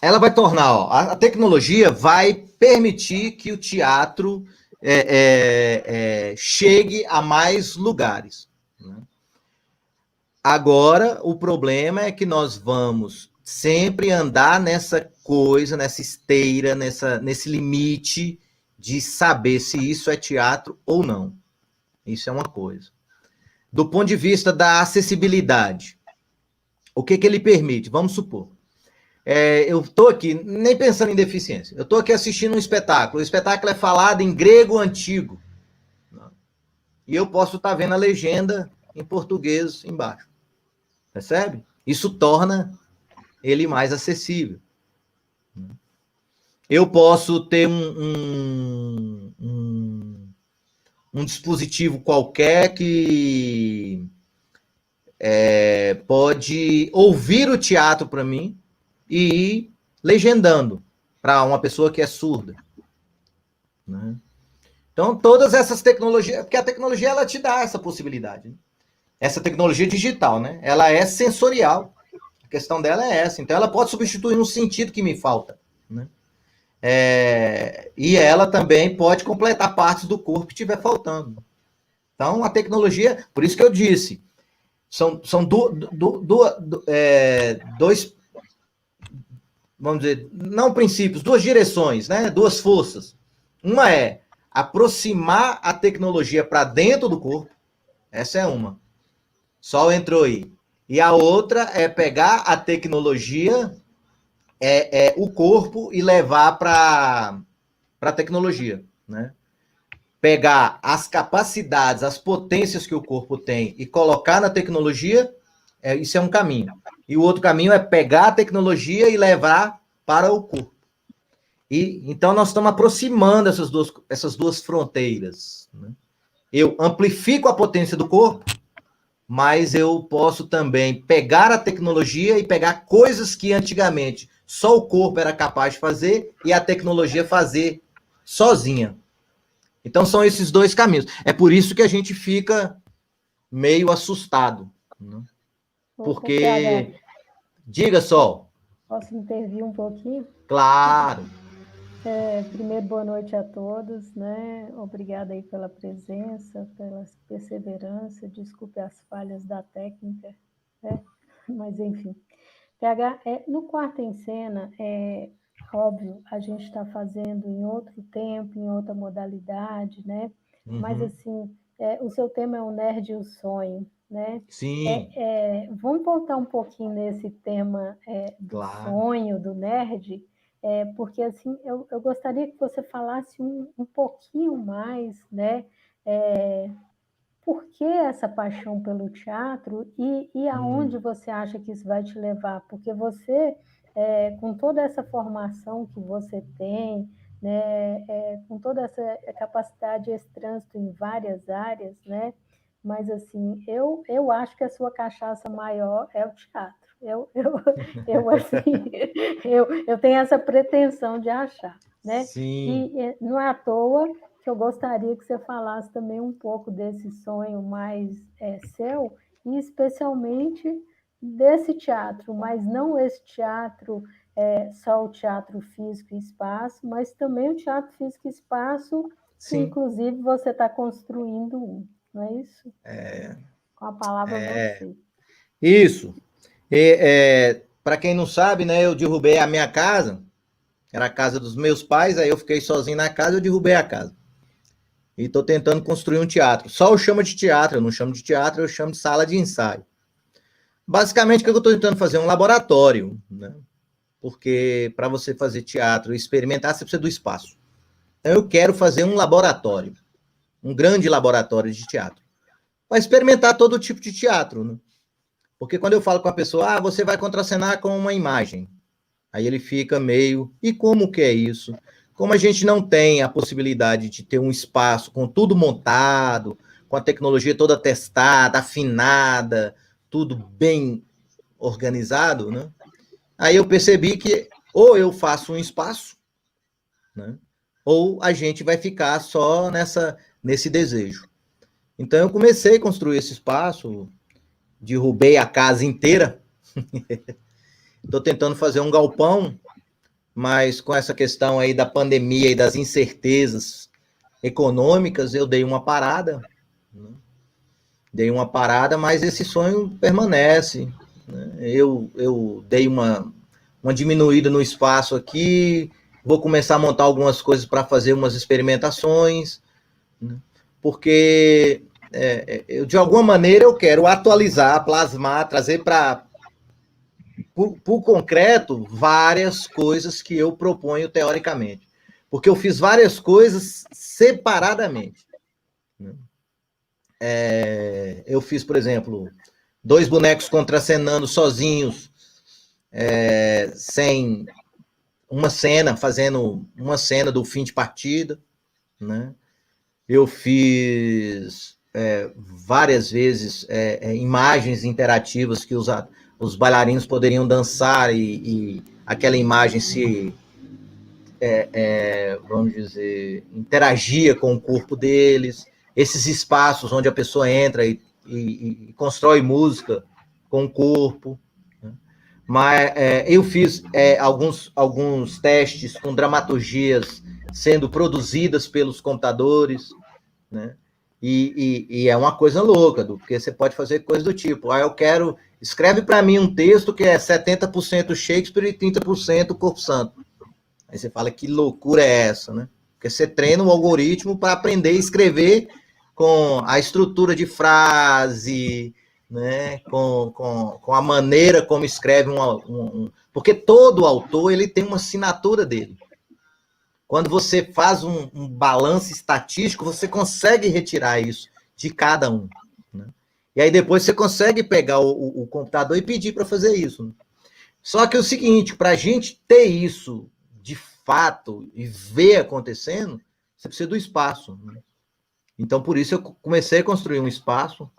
Ela vai tornar, a tecnologia vai permitir que o teatro chegue a mais lugares. Né? Agora, o problema é que nós vamos sempre andar nessa coisa, nessa esteira, nesse limite de saber se isso é teatro ou não. Isso é uma coisa. Do ponto de vista da acessibilidade, o que ele permite? Vamos supor. Eu estou aqui, nem pensando em deficiência, eu estou aqui assistindo um espetáculo. O espetáculo é falado em grego antigo. E eu posso estar vendo a legenda em português embaixo. Percebe? Isso torna ele mais acessível. Eu posso ter um dispositivo qualquer que pode ouvir o teatro para mim e ir legendando para uma pessoa que é surda. Né? Então, todas essas tecnologias, porque a tecnologia ela te dá essa possibilidade. Né? Essa tecnologia digital, né? Ela é sensorial. A questão dela é essa. Então, ela pode substituir um sentido que me falta. Né? E ela também pode completar partes do corpo que estiver faltando. Então, a tecnologia, por isso que eu disse, são dois, vamos dizer, não princípios, duas direções, né? Duas forças. Uma é aproximar a tecnologia para dentro do corpo, essa é uma. Sol entrou aí. E a outra é pegar a tecnologia, o corpo, e levar para a tecnologia, né? Pegar as capacidades, as potências que o corpo tem e colocar na tecnologia, isso é um caminho. E o outro caminho é pegar a tecnologia e levar para o corpo. E então nós estamos aproximando essas duas fronteiras. Né? Eu amplifico a potência do corpo, mas eu posso também pegar a tecnologia e pegar coisas que antigamente só o corpo era capaz de fazer e a tecnologia fazer sozinha. Então são esses dois caminhos. É por isso que a gente fica meio assustado. Né? Porque, diga só. Posso intervir um pouquinho? Claro. Primeiro, boa noite a todos, né? Obrigada aí pela presença, pela perseverança, desculpe as falhas da técnica, né? Mas enfim. PH, no Quarto em Cena, óbvio, a gente está fazendo em outro tempo, em outra modalidade, né? Uhum. Mas assim, o seu tema é o nerd e o sonho, né? Sim. Vamos voltar um pouquinho nesse tema do sonho, do nerd, porque assim, eu gostaria que você falasse um pouquinho mais, né? Por que essa paixão pelo teatro e aonde você acha que isso vai te levar? Porque você, com toda essa formação que você tem, né, com toda essa capacidade, esse trânsito em várias áreas, né? Mas assim, eu acho que a sua cachaça maior é o teatro. Assim, eu tenho essa pretensão de achar, né? Sim. E não é à toa que eu gostaria que você falasse também um pouco desse sonho mais seu, e especialmente desse teatro, mas não esse teatro, só o teatro físico e espaço, mas também o teatro físico e espaço, que inclusive você está construindo um, não é isso? Com a palavra você. Isso. Para quem não sabe, né, eu derrubei a minha casa, era a casa dos meus pais, aí eu fiquei sozinho na casa, eu derrubei a casa. E estou tentando construir um teatro. Só eu chamo de teatro, eu não chamo de teatro, eu chamo de sala de ensaio. Basicamente, o que eu estou tentando fazer? Um laboratório, né? Porque para você fazer teatro e experimentar, você precisa do espaço. Então, eu quero fazer um laboratório, um grande laboratório de teatro, para experimentar todo tipo de teatro, né? Porque quando eu falo com a pessoa, você vai contracenar com uma imagem, aí ele fica meio, e como que é isso? Como a gente não tem a possibilidade de ter um espaço com tudo montado, com a tecnologia toda testada, afinada, tudo bem organizado, né? Aí eu percebi que ou eu faço um espaço, né? Ou a gente vai ficar só nesse desejo. Então eu comecei a construir esse espaço, derrubei a casa inteira, estou tentando fazer um galpão, mas com essa questão aí da pandemia e das incertezas econômicas, eu dei uma parada, né? Mas esse sonho permanece, né? Eu dei uma diminuída no espaço aqui, vou começar a montar algumas coisas para fazer umas experimentações, né? Porque eu, de alguma maneira eu quero atualizar, plasmar, trazer para o concreto várias coisas que eu proponho teoricamente. Porque eu fiz várias coisas separadamente. Eu fiz, por exemplo, 2 bonecos contracenando sozinhos, sem uma cena, fazendo uma cena do fim de partida, né? Eu fiz várias vezes imagens interativas que os bailarinos poderiam dançar e aquela imagem se, vamos dizer, interagia com o corpo deles. Esses espaços onde a pessoa entra e constrói música com o corpo. Né? Mas eu fiz alguns testes com dramaturgias sendo produzidas pelos computadores, né? E é uma coisa louca, porque você pode fazer coisas do tipo, escreve para mim um texto que é 70% Shakespeare e 30% Corpo Santo. Aí você fala, que loucura é essa, né? Porque você treina o algoritmo para aprender a escrever com a estrutura de frase, né? Com a maneira como escreve porque todo autor ele tem uma assinatura dele. Quando você faz um balanço estatístico, você consegue retirar isso de cada um. Né? E aí depois você consegue pegar o computador e pedir para fazer isso. Né? Só que é o seguinte, para a gente ter isso de fato e ver acontecendo, você precisa do espaço. Né? Então, por isso, eu comecei a construir um espaço,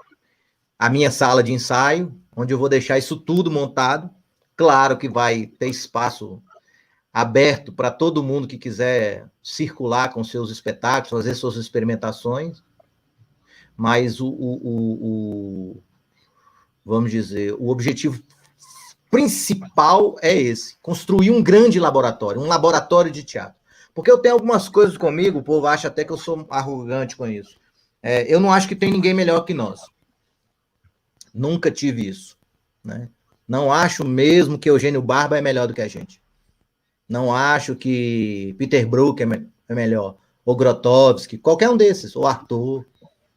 a minha sala de ensaio, onde eu vou deixar isso tudo montado. Claro que vai ter espaço aberto para todo mundo que quiser circular com seus espetáculos, fazer suas experimentações, mas vamos dizer, o objetivo principal é esse, construir um grande laboratório, um laboratório de teatro. Porque eu tenho algumas coisas comigo, o povo acha até que eu sou arrogante com isso. Eu não acho que tem ninguém melhor que nós. Nunca tive isso. Né? Não acho mesmo que Eugênio Barba é melhor do que a gente. Não acho que Peter Brook é melhor, ou Grotowski, qualquer um desses, ou Arthur.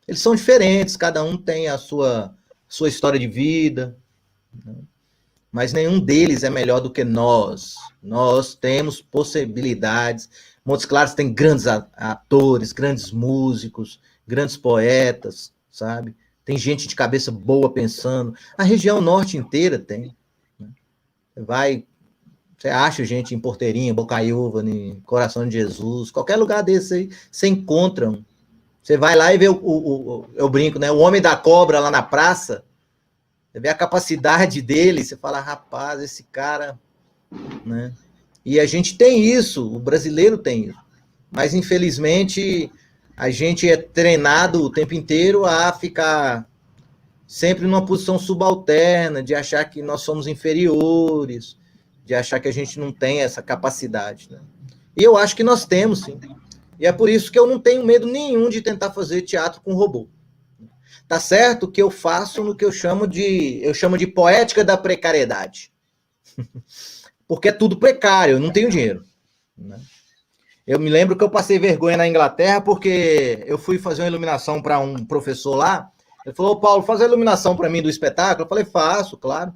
Eles são diferentes, cada um tem a sua história de vida, né? Mas nenhum deles é melhor do que nós. Nós temos possibilidades. Montes Claros tem grandes atores, grandes músicos, grandes poetas, sabe? Tem gente de cabeça boa pensando. A região norte inteira tem. Né? Você acha gente em Porteirinha, Bocaiúva, em Coração de Jesus, qualquer lugar desse aí, você encontra. Você vai lá e vê eu brinco, né? O Homem da Cobra lá na praça, você vê a capacidade dele, você fala, rapaz, esse cara, né? E a gente tem isso, o brasileiro tem isso. Mas, infelizmente, a gente é treinado o tempo inteiro a ficar sempre numa posição subalterna, de achar que nós somos inferiores, de achar que a gente não tem essa capacidade. Né? E eu acho que nós temos, sim. E é por isso que eu não tenho medo nenhum de tentar fazer teatro com robô. Tá certo que eu faço no que eu chamo de poética da precariedade. Porque é tudo precário, eu não tenho dinheiro. Né? Eu me lembro que eu passei vergonha na Inglaterra porque eu fui fazer uma iluminação para um professor lá. Ele falou, Paulo, faz a iluminação para mim do espetáculo? Eu falei, faço, claro.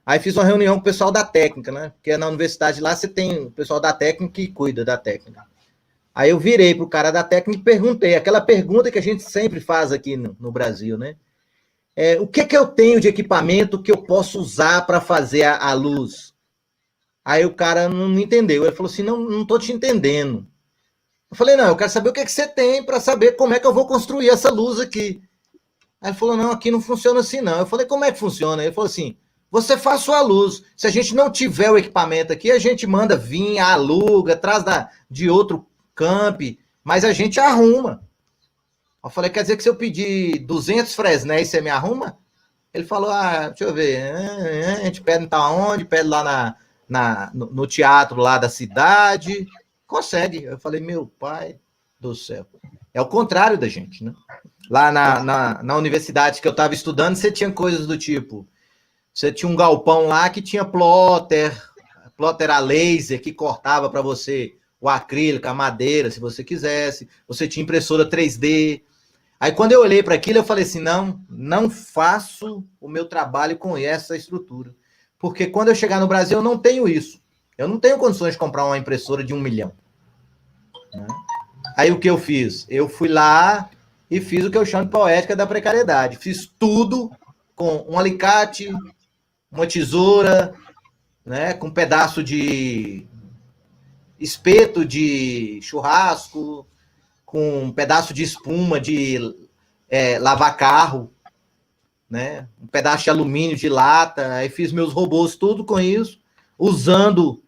Aí fiz uma reunião com o pessoal da técnica, né? Porque na universidade lá você tem o pessoal da técnica que cuida da técnica. Aí eu virei pro cara da técnica e perguntei, aquela pergunta que a gente sempre faz aqui no Brasil, né? O que eu tenho de equipamento que eu posso usar para fazer a luz? Aí o cara não entendeu. Ele falou assim, não tô te entendendo. Eu falei, não, eu quero saber o que você tem para saber como é que eu vou construir essa luz aqui. Aí ele falou, não, aqui não funciona assim, não. Eu falei, como é que funciona? Ele falou assim, você faz sua luz. Se a gente não tiver o equipamento aqui, a gente manda vir, aluga, traz de outro camp, mas a gente arruma. Eu falei, quer dizer que se eu pedir 200 Fresnéis, você me arruma? Ele falou, deixa eu ver, a gente pede tá onde? Pede lá no teatro lá da cidade. Consegue. Eu falei, meu pai do céu. É o contrário da gente, né? Lá na universidade que eu estava estudando, você tinha coisas do tipo, você tinha um galpão lá que tinha plotter a laser que cortava para você o acrílico, a madeira, se você quisesse. Você tinha impressora 3D. Aí quando eu olhei para aquilo, eu falei assim, não faço o meu trabalho com essa estrutura. Porque quando eu chegar no Brasil, eu não tenho isso. Eu não tenho condições de comprar uma impressora de 1 milhão. Né? Aí o que eu fiz? Eu fui lá e fiz o que eu chamo de poética da precariedade. Fiz tudo com um alicate, uma tesoura, né, com um pedaço de espeto de churrasco, com um pedaço de espuma de lavar carro, né, um pedaço de alumínio, de lata. Aí fiz meus robôs tudo com isso, usando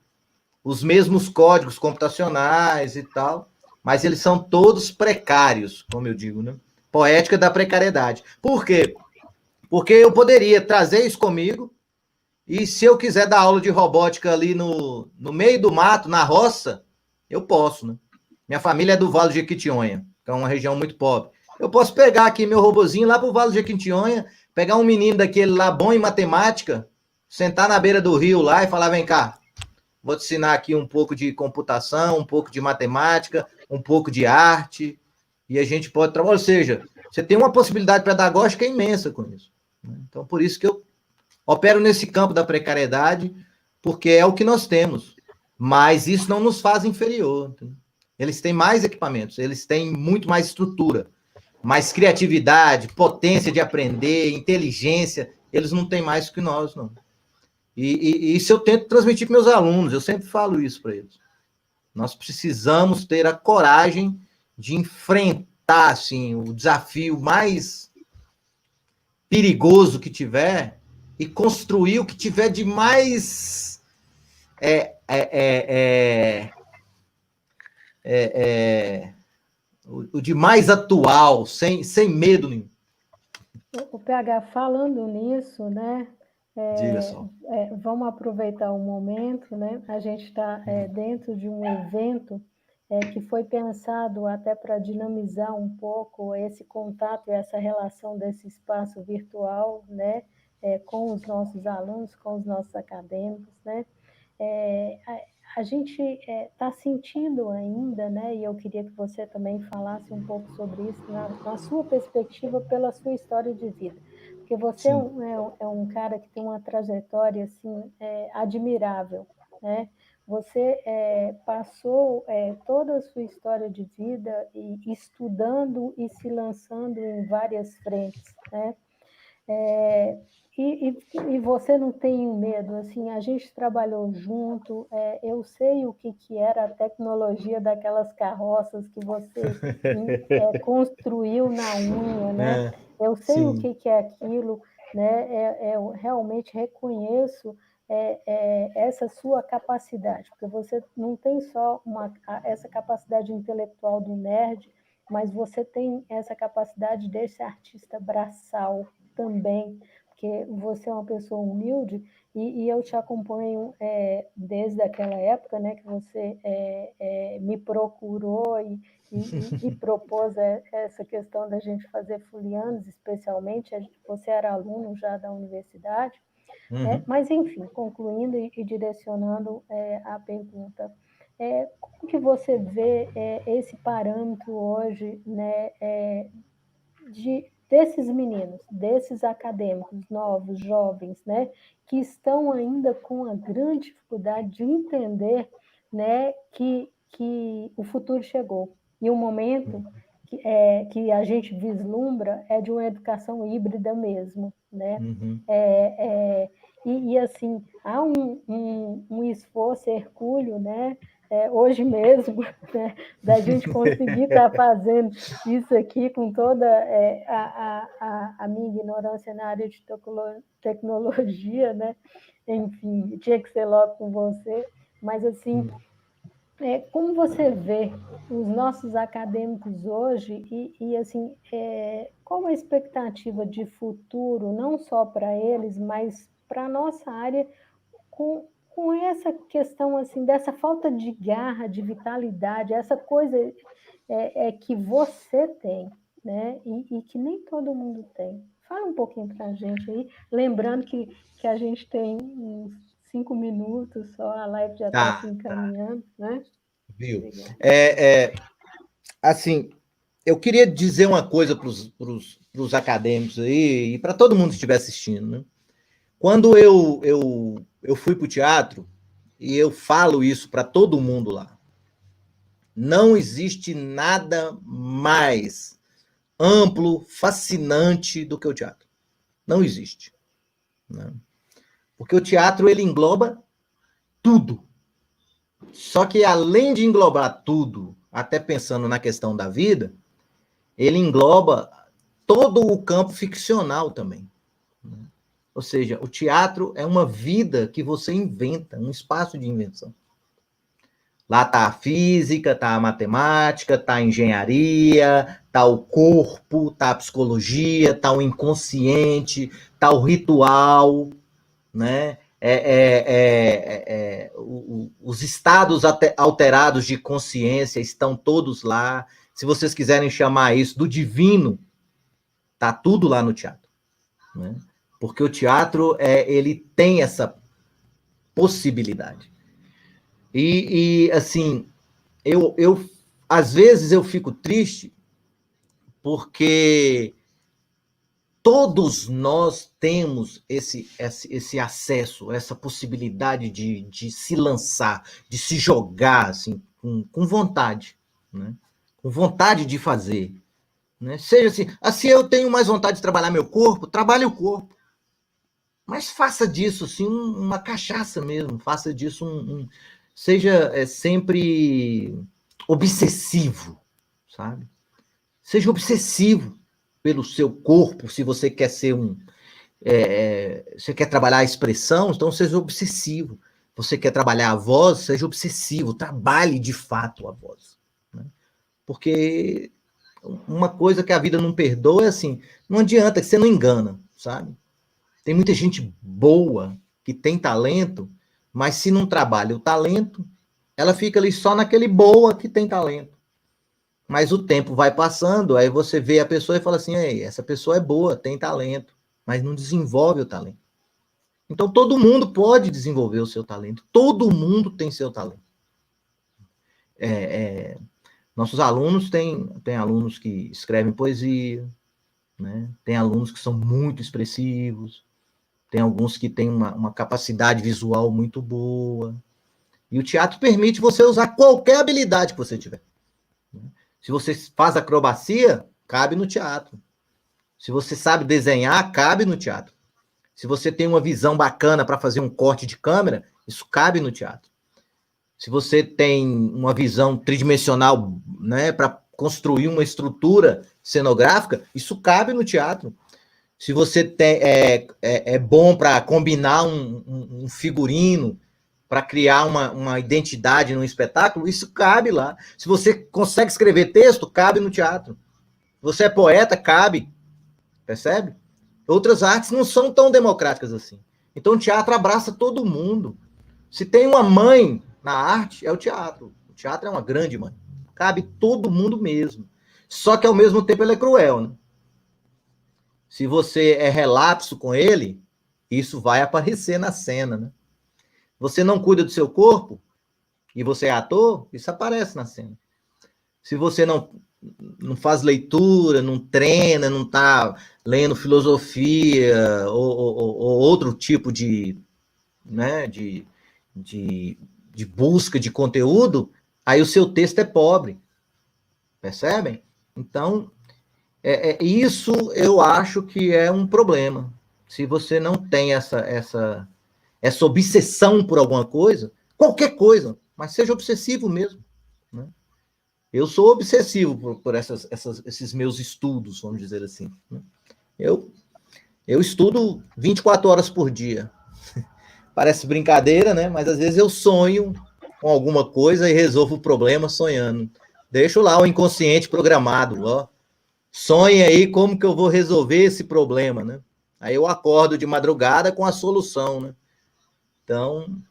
os mesmos códigos computacionais e tal, mas eles são todos precários, como eu digo, né? Poética da precariedade. Por quê? Porque eu poderia trazer isso comigo e se eu quiser dar aula de robótica ali no meio do mato, na roça, eu posso, né? Minha família é do Vale de Jequitinhonha, que é uma região muito pobre. Eu posso pegar aqui meu robozinho lá pro Vale de Jequitinhonha, pegar um menino daquele lá bom em matemática, sentar na beira do rio lá e falar, vem cá, vou te ensinar aqui um pouco de computação, um pouco de matemática, um pouco de arte, e a gente pode trabalhar. Ou seja, você tem uma possibilidade pedagógica imensa com isso. Então, por isso que eu opero nesse campo da precariedade, porque é o que nós temos. Mas isso não nos faz inferior. Entendeu? Eles têm mais equipamentos, eles têm muito mais estrutura, mais criatividade, potência de aprender, inteligência. Eles não têm mais que nós, não. E isso eu tento transmitir para meus alunos, eu sempre falo isso para eles. Nós precisamos ter a coragem de enfrentar assim, o desafio mais perigoso que tiver e construir o que tiver de mais o de mais atual, sem medo nenhum. O PH, falando nisso, né? Diga só. Vamos aproveitar o momento, né? A gente está dentro de um evento que foi pensado até para dinamizar um pouco esse contato e essa relação desse espaço virtual, né? Com os nossos alunos, com os nossos acadêmicos, né? A gente está sentindo ainda, né? E eu queria que você também falasse um pouco sobre isso, na sua perspectiva, pela sua história de vida. Porque você é um cara que tem uma trajetória assim, admirável, né? Você passou toda a sua história de vida estudando e se lançando em várias frentes, né? E você não tem medo, assim, a gente trabalhou junto, eu sei o que era a tecnologia daquelas carroças que você construiu na unha, né? Eu sei o que é aquilo, né? Eu realmente reconheço essa sua capacidade, porque você não tem só essa capacidade intelectual do nerd, mas você tem essa capacidade desse artista braçal também, porque você é uma pessoa humilde e eu te acompanho desde aquela época, né, que você me procurou e propôs essa questão da gente fazer Fulianos, especialmente, você era aluno já da universidade, mas, enfim, concluindo e direcionando a pergunta, como que você vê esse parâmetro hoje, né, desses meninos, desses acadêmicos novos, jovens, né, que estão ainda com a grande dificuldade de entender, né, que o futuro chegou. E o momento que a gente vislumbra é de uma educação híbrida mesmo, né? E assim, há um esforço hercúleo, né? Hoje mesmo, né? Da gente conseguir estar fazendo isso aqui com toda a minha ignorância na área de tecnologia, né? Enfim, tinha que ser logo com você, mas assim, como você vê os nossos acadêmicos hoje e assim, qual a expectativa de futuro, não só para eles, mas para a nossa área, com essa questão assim, dessa falta de garra, de vitalidade, essa coisa que você tem, né? E que nem todo mundo tem. Fala um pouquinho para a gente aí, lembrando que a gente tem uns 5 minutos só, a live já está se encaminhando, né? Viu? Assim, eu queria dizer uma coisa para os acadêmicos aí, e para todo mundo que estiver assistindo, né? Quando eu fui para o teatro, e eu falo isso para todo mundo lá, não existe nada mais amplo, fascinante do que o teatro. Não existe. Né? Porque o teatro, ele engloba tudo. Só que, além de englobar tudo, até pensando na questão da vida, ele engloba todo o campo ficcional também. Ou seja, o teatro é uma vida que você inventa, um espaço de invenção. Lá está a física, está a matemática, está a engenharia, está o corpo, está a psicologia, está o inconsciente, está o ritual, né? Os estados alterados de consciência estão todos lá. Se vocês quiserem chamar isso do divino, está tudo lá no teatro, né? Porque o teatro ele tem essa possibilidade. E assim, às vezes eu fico triste porque todos nós temos esse acesso, essa possibilidade de se lançar, de se jogar assim, com vontade, né? Com vontade de fazer. Né? Seja assim, se eu tenho mais vontade de trabalhar meu corpo, trabalhe o corpo. Mas faça disso assim, uma cachaça mesmo, faça disso seja sempre obsessivo, sabe? Seja obsessivo pelo seu corpo, se você quer ser você quer trabalhar a expressão, então seja obsessivo. Você quer trabalhar a voz, seja obsessivo, trabalhe de fato a voz. Né? Porque uma coisa que a vida não perdoa é assim, não adianta, que você não engana, sabe? Tem muita gente boa que tem talento, mas se não trabalha o talento, ela fica ali só naquele boa que tem talento. Mas o tempo vai passando, aí você vê a pessoa e fala assim, ei, essa pessoa é boa, tem talento, mas não desenvolve o talento. Então todo mundo pode desenvolver o seu talento, todo mundo tem seu talento. Nossos alunos têm alunos que escrevem poesia, né? Tem alunos que são muito expressivos, tem alguns que têm uma capacidade visual muito boa. E o teatro permite você usar qualquer habilidade que você tiver. Se você faz acrobacia, cabe no teatro. Se você sabe desenhar, cabe no teatro. Se você tem uma visão bacana para fazer um corte de câmera, isso cabe no teatro. Se você tem uma visão tridimensional, né, para construir uma estrutura cenográfica, isso cabe no teatro. Se você é bom para combinar um figurino, para criar uma identidade num espetáculo, isso cabe lá. Se você consegue escrever texto, cabe no teatro. Se você é poeta, cabe. Percebe? Outras artes não são tão democráticas assim. Então o teatro abraça todo mundo. Se tem uma mãe na arte, é o teatro. O teatro é uma grande mãe. Cabe todo mundo mesmo. Só que ao mesmo tempo ele é cruel, né? Se você é relapso com ele, isso vai aparecer na cena, né? Você não cuida do seu corpo e você é ator, isso aparece na cena. Se você não faz leitura, não treina, não está lendo filosofia ou outro tipo de busca de conteúdo, aí o seu texto é pobre. Percebem? Então, isso eu acho que é um problema. Se você não tem essa obsessão por alguma coisa, qualquer coisa, mas seja obsessivo mesmo. Né? Eu sou obsessivo por esses meus estudos, vamos dizer assim. Né? Eu estudo 24 horas por dia. Parece brincadeira, né? Mas às vezes eu sonho com alguma coisa e resolvo o problema sonhando. Deixo lá o inconsciente programado, ó. Sonhe aí como que eu vou resolver esse problema, né? Aí eu acordo de madrugada com a solução, né? Então,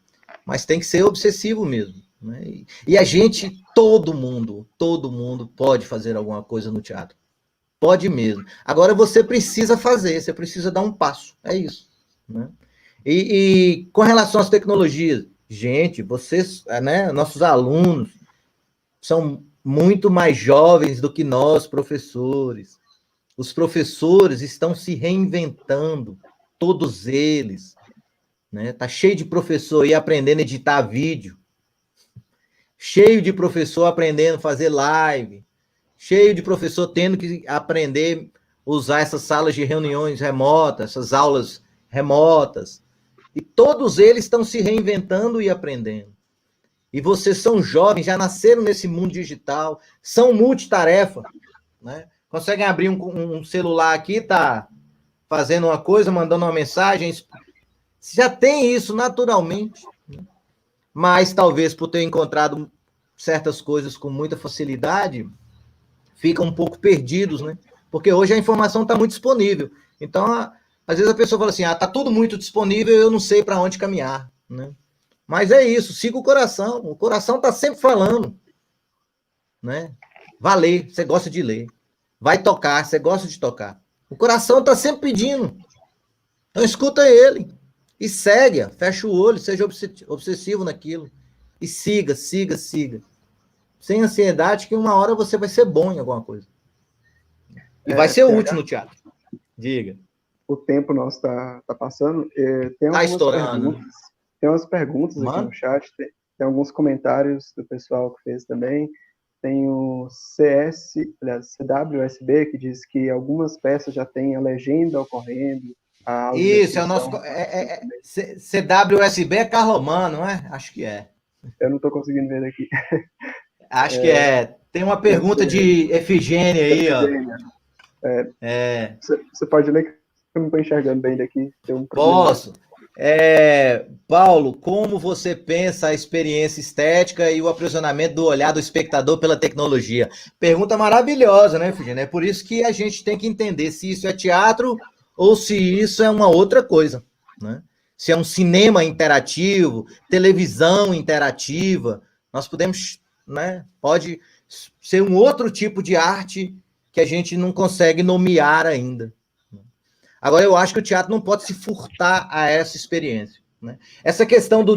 mas tem que ser obsessivo mesmo, né? E a gente, todo mundo pode fazer alguma coisa no teatro. Pode mesmo. Agora você precisa fazer, você precisa dar um passo, é isso, né? E com relação às tecnologias, gente, vocês, né, nossos alunos são muito mais jovens do que nós, professores. Os professores estão se reinventando, todos eles. Né? Tá cheio de professor aí aprendendo a editar vídeo. Cheio de professor aprendendo a fazer live. Cheio de professor tendo que aprender a usar essas salas de reuniões remotas, essas aulas remotas. E todos eles estão se reinventando e aprendendo. E vocês são jovens, já nasceram nesse mundo digital, são multitarefa, né? Conseguem abrir um celular aqui, tá fazendo uma coisa, mandando uma mensagem, já tem isso naturalmente, né? Mas talvez por ter encontrado certas coisas com muita facilidade, ficam um pouco perdidos, né? Porque hoje a informação está muito disponível. Então, às vezes a pessoa fala assim, tá tudo muito disponível, eu não sei para onde caminhar, né? Mas é isso, siga o coração está sempre falando, né? Vá ler, você gosta de ler. Vai tocar, você gosta de tocar. O coração está sempre pedindo. Então escuta ele. E segue, fecha o olho, seja obsessivo naquilo. E siga. Sem ansiedade, que uma hora você vai ser bom em alguma coisa. E vai ser útil no teatro. Diga. O tempo nosso está passando. Tem tá estourando. Tem umas perguntas aqui no chat, tem alguns comentários do pessoal que fez também. Tem o CWSB, que diz que algumas peças já têm a legenda ocorrendo. Isso, é o nosso. CWSB é Carlomano, não é? Acho que é. Eu não estou conseguindo ver daqui. Acho que é. Tem uma pergunta de Efigênia aí, ó. Você pode ler, que eu não estou enxergando bem daqui. Posso. Paulo, como você pensa a experiência estética e o aprisionamento do olhar do espectador pela tecnologia? Pergunta maravilhosa, né, Efigênia? É por isso que a gente tem que entender se isso é teatro ou se isso é uma outra coisa, né? Se é um cinema interativo, televisão interativa, nós podemos, né? Pode ser um outro tipo de arte que a gente não consegue nomear ainda. Agora, eu acho que o teatro não pode se furtar a essa experiência, né? Essa questão do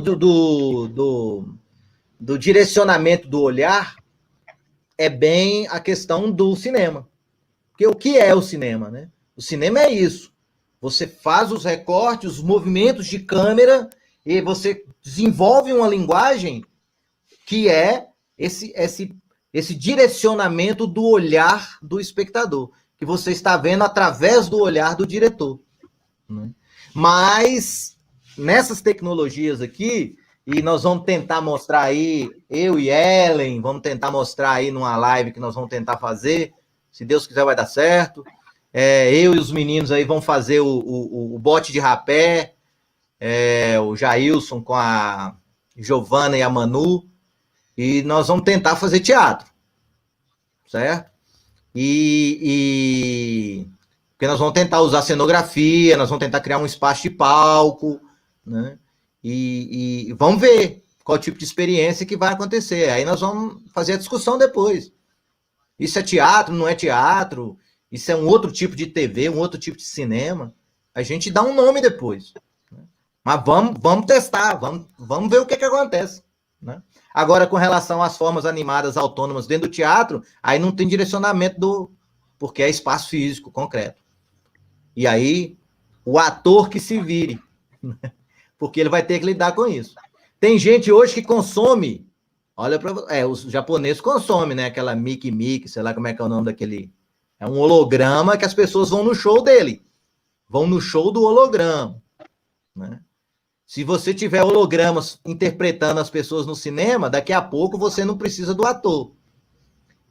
direcionamento do olhar é bem a questão do cinema. Porque o que é o cinema, né? O cinema é isso. Você faz os recortes, os movimentos de câmera e você desenvolve uma linguagem que é esse direcionamento do olhar do espectador, que você está vendo através do olhar do diretor, né? Mas nessas tecnologias aqui, e nós vamos tentar mostrar aí, eu e Ellen, vamos tentar mostrar aí numa live que nós vamos tentar fazer, se Deus quiser vai dar certo. Eu e os meninos aí vão fazer o bote de rapé, o Jailson com a Giovana e a Manu, e nós vamos tentar fazer teatro, certo? Porque nós vamos tentar usar cenografia, nós vamos tentar criar um espaço de palco, né? E vamos ver qual tipo de experiência que vai acontecer. Aí nós vamos fazer a discussão depois. Isso é teatro, não é teatro? Isso é um outro tipo de TV, um outro tipo de cinema? A gente dá um nome depois, né? Mas vamos testar, vamos ver o que acontece, né? Agora, com relação às formas animadas autônomas dentro do teatro, aí não tem direcionamento porque é espaço físico, concreto. E aí, o ator que se vire, porque ele vai ter que lidar com isso. Tem gente hoje que consome, olha para os japoneses consomem, né? Aquela Mickey, sei lá como é que é o nome daquele. É um holograma que as pessoas vão no show dele. Vão no show do holograma, né? Se você tiver hologramas interpretando as pessoas no cinema, daqui a pouco você não precisa do ator.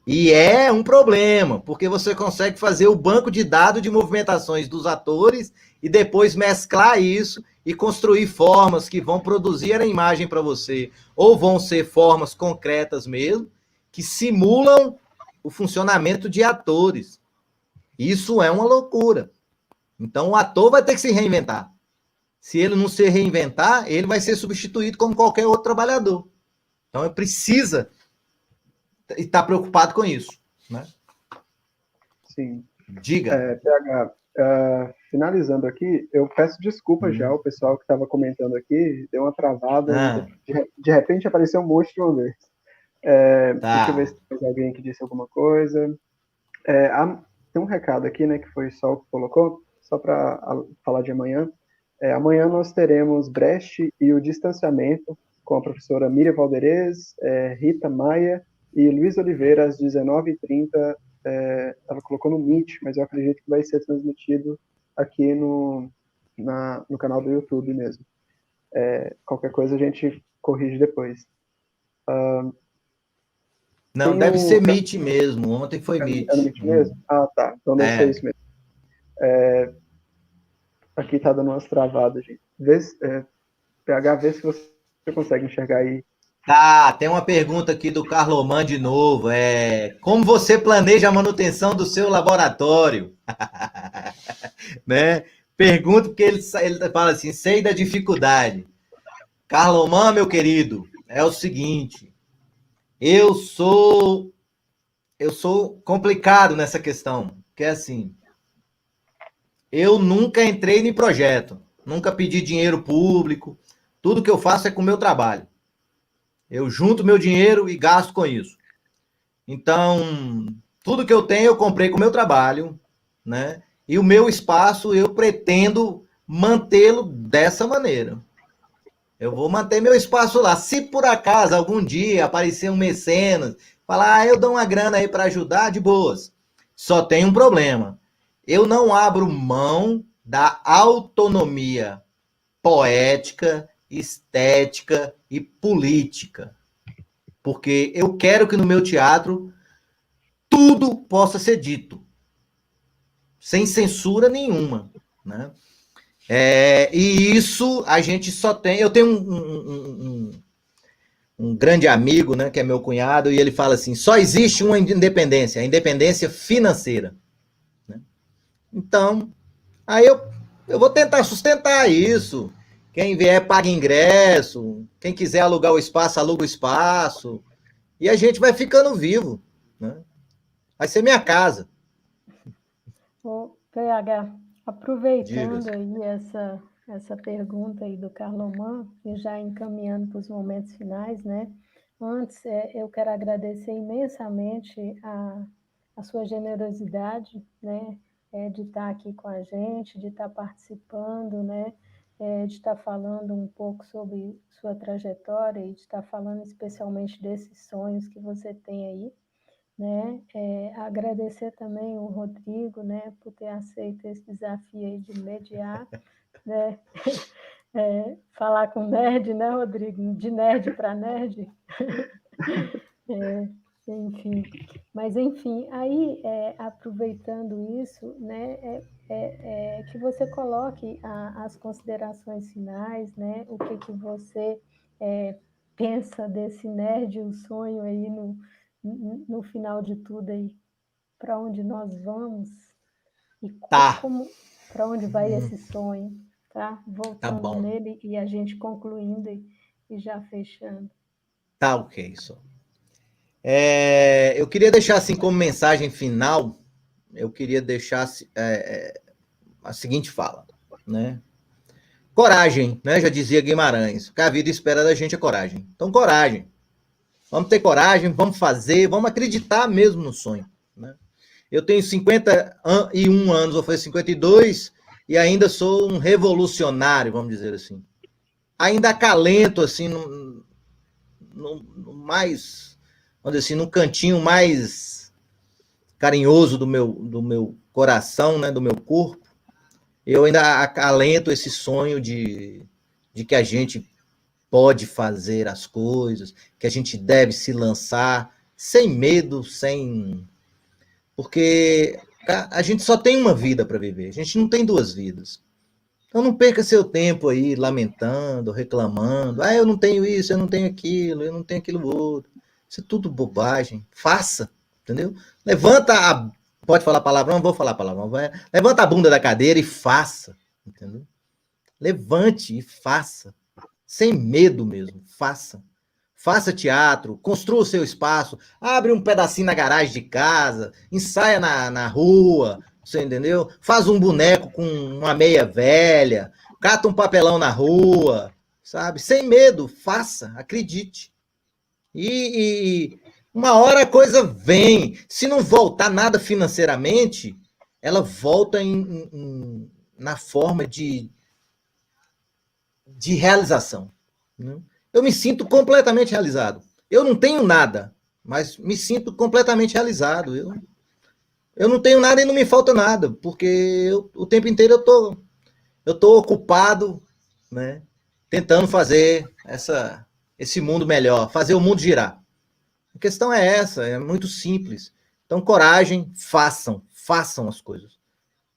E é um problema, porque você consegue fazer o banco de dados de movimentações dos atores e depois mesclar isso e construir formas que vão produzir a imagem para você, ou vão ser formas concretas mesmo, que simulam o funcionamento de atores. Isso é uma loucura. Então o ator vai ter que se reinventar. Se ele não se reinventar, ele vai ser substituído como qualquer outro trabalhador. Então ele precisa estar preocupado com isso, né? Sim. Diga. PH, finalizando aqui, eu peço desculpas já ao pessoal que estava comentando aqui, deu uma travada, de repente apareceu um monte de uma vez. Deixa eu ver se tem alguém que disse alguma coisa. Tem um recado aqui, né, que foi só o que colocou, só para falar de amanhã. Amanhã nós teremos Brecht e o Distanciamento com a professora Miriam Valderez, Rita Maia e Luiz Oliveira às 19h30. Ela colocou no Meet, mas eu acredito que vai ser transmitido aqui no canal do YouTube mesmo. Qualquer coisa a gente corrige depois. Não, deve ser Meet mesmo. Ontem foi Meet. É no Meet mesmo? Ah, tá. Então deve ser isso mesmo. Aqui tá dando umas travadas, gente. PH, vê se você consegue enxergar aí. Tá, tem uma pergunta aqui do Carloman de novo. Como você planeja a manutenção do seu laboratório? Né? Pergunta porque ele fala assim, sei da dificuldade. Carloman, meu querido, é o seguinte, eu sou complicado nessa questão, que é assim, eu nunca entrei em projeto, nunca pedi dinheiro público, tudo que eu faço é com o meu trabalho. Eu junto meu dinheiro e gasto com isso. Então, tudo que eu tenho eu comprei com o meu trabalho, né? E o meu espaço eu pretendo mantê-lo dessa maneira. Eu vou manter meu espaço lá. Se por acaso algum dia aparecer um mecenas, falar, eu dou uma grana aí para ajudar, de boas. Só tem um problema. Eu não abro mão da autonomia poética, estética e política. Porque eu quero que no meu teatro tudo possa ser dito, sem censura nenhuma, né? E isso a gente só tem. Eu tenho um grande amigo, né, que é meu cunhado, e ele fala assim: só existe uma independência, a independência financeira. Né? Então, aí eu vou tentar sustentar isso. Quem vier paga ingresso, quem quiser alugar o espaço, aluga o espaço, e a gente vai ficando vivo. Né? Vai ser minha casa. Ô, PH, aproveitando Diga-se. aí essa pergunta aí do Carloman, e já encaminhando para os momentos finais, né? Antes, eu quero agradecer imensamente a sua generosidade, né? De estar aqui com a gente, de estar participando, né? De estar falando um pouco sobre sua trajetória e de estar falando especialmente desses sonhos que você tem aí, né? Agradecer também o Rodrigo, né, por ter aceito esse desafio aí de mediar, né? Falar com nerd, né, Rodrigo? De nerd para nerd. Enfim. Mas, enfim, aí, aproveitando isso, né, que você coloque as considerações finais, né? O que você pensa desse nerd, o sonho aí no final de tudo aí, para onde nós vamos e para onde vai esse sonho, tá? Voltando bom. nele e a gente concluindo e já fechando. Tá ok, só. Eu queria deixar assim como mensagem final, eu queria deixar a seguinte fala, né? Coragem, né? Já dizia Guimarães, o que a vida espera da gente é coragem. Então, coragem. Vamos ter coragem, vamos fazer, vamos acreditar mesmo no sonho. Né? Eu tenho 51 anos, vou fazer 52, e ainda sou um revolucionário, vamos dizer assim. Ainda acalento, assim, no mais, vamos dizer assim, no cantinho mais carinhoso do meu coração, né, do meu corpo, eu ainda acalento esse sonho de que a gente pode fazer as coisas, que a gente deve se lançar sem medo, porque a gente só tem uma vida para viver, a gente não tem duas vidas. Então não perca seu tempo aí lamentando, reclamando. Eu não tenho isso, eu não tenho aquilo outro. Isso é tudo bobagem. Faça, entendeu? Pode falar palavrão? Não vou falar palavrão. Levanta a bunda da cadeira e faça, entendeu? Levante e faça. Sem medo mesmo, faça. Faça teatro, construa o seu espaço, abre um pedacinho na garagem de casa, ensaia na rua, você entendeu? Faz um boneco com uma meia velha, cata um papelão na rua, sabe? Sem medo, faça, acredite. E uma hora a coisa vem. Se não voltar nada financeiramente, ela volta na forma de realização. Né? Eu me sinto completamente realizado. Eu não tenho nada, mas me sinto completamente realizado. Eu não tenho nada e não me falta nada, porque o tempo inteiro eu tô ocupado, né? tentando fazer esse mundo melhor, fazer o mundo girar. A questão é essa, é muito simples. Então, coragem, façam as coisas.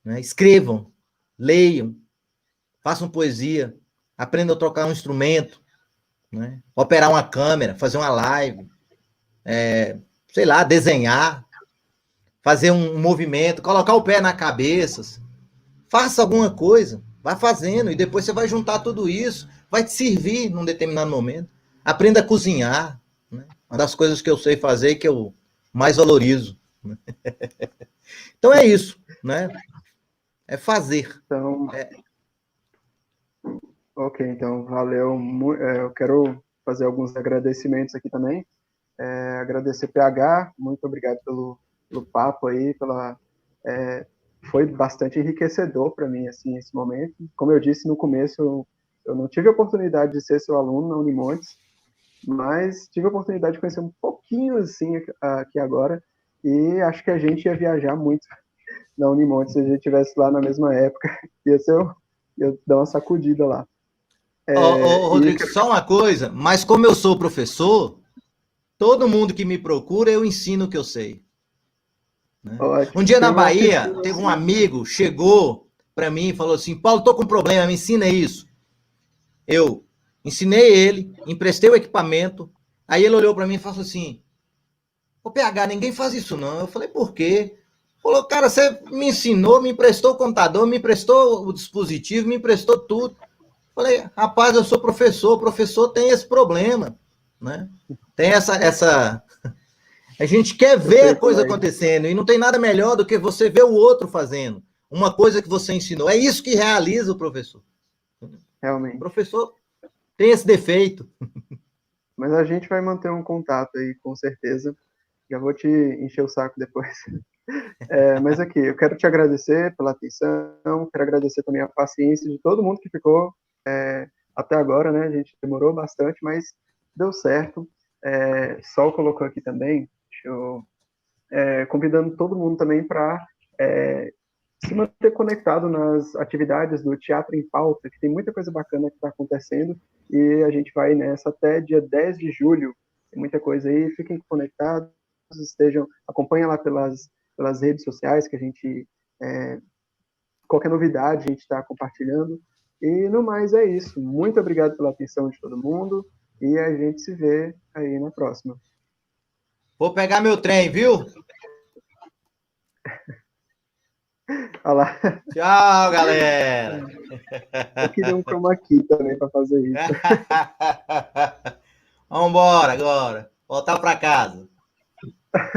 Né? Escrevam, leiam, façam poesia, aprendam a tocar um instrumento, né? Operar uma câmera, fazer uma live, sei lá, desenhar, fazer um movimento, colocar o pé na cabeça. Faça alguma coisa, vai fazendo, e depois você vai juntar tudo isso, vai te servir num determinado momento. Aprenda a cozinhar, né? Uma das coisas que eu sei fazer e que eu mais valorizo. Né? Então é isso, né? É fazer. Então, ok, então valeu. Eu quero fazer alguns agradecimentos aqui também. Agradecer PH, muito obrigado pelo papo aí, foi bastante enriquecedor para mim assim esse momento. Como eu disse no começo, eu não tive a oportunidade de ser seu aluno na Unimontes, mas tive a oportunidade de conhecer um pouquinho assim aqui agora, e acho que a gente ia viajar muito na Unimontes se a gente estivesse lá na mesma época. Ia dar uma sacudida lá. Rodrigo, só uma coisa, mas como eu sou professor, todo mundo que me procura, eu ensino o que eu sei. Né? Um dia na Bahia, teve um amigo, chegou para mim e falou assim, Paulo, tô com um problema, me ensina isso. Eu ensinei ele, emprestei o equipamento, aí ele olhou para mim e falou assim, ô PH, ninguém faz isso não. Eu falei, por quê? Falou, cara, você me ensinou, me emprestou o computador, me emprestou o dispositivo, me emprestou tudo. Falei, rapaz, eu sou professor, o professor tem esse problema, né? Tem essa... A gente quer ver a coisa acontecendo, e não tem nada melhor do que você ver o outro fazendo uma coisa que você ensinou. É isso que realiza o professor. Realmente. O professor tem esse defeito. Mas a gente vai manter um contato aí, com certeza. Já vou te encher o saco depois. Mas aqui, eu quero te agradecer pela atenção, quero agradecer também a paciência de todo mundo que ficou até agora, né? A gente demorou bastante, mas deu certo. Sol colocou aqui também, convidando todo mundo também para se manter conectado nas atividades do Teatro em Pauta, que tem muita coisa bacana que está acontecendo, e a gente vai nessa até dia 10 de julho. Tem muita coisa aí, fiquem conectados, acompanhem lá pelas redes sociais, que a gente, qualquer novidade a gente está compartilhando. E no mais é isso. Muito obrigado pela atenção de todo mundo, e a gente se vê aí na próxima. Vou pegar meu trem, viu? Olha lá. Tchau, galera. Eu queria um chroma key também para fazer isso. Vamos embora agora. Voltar para casa.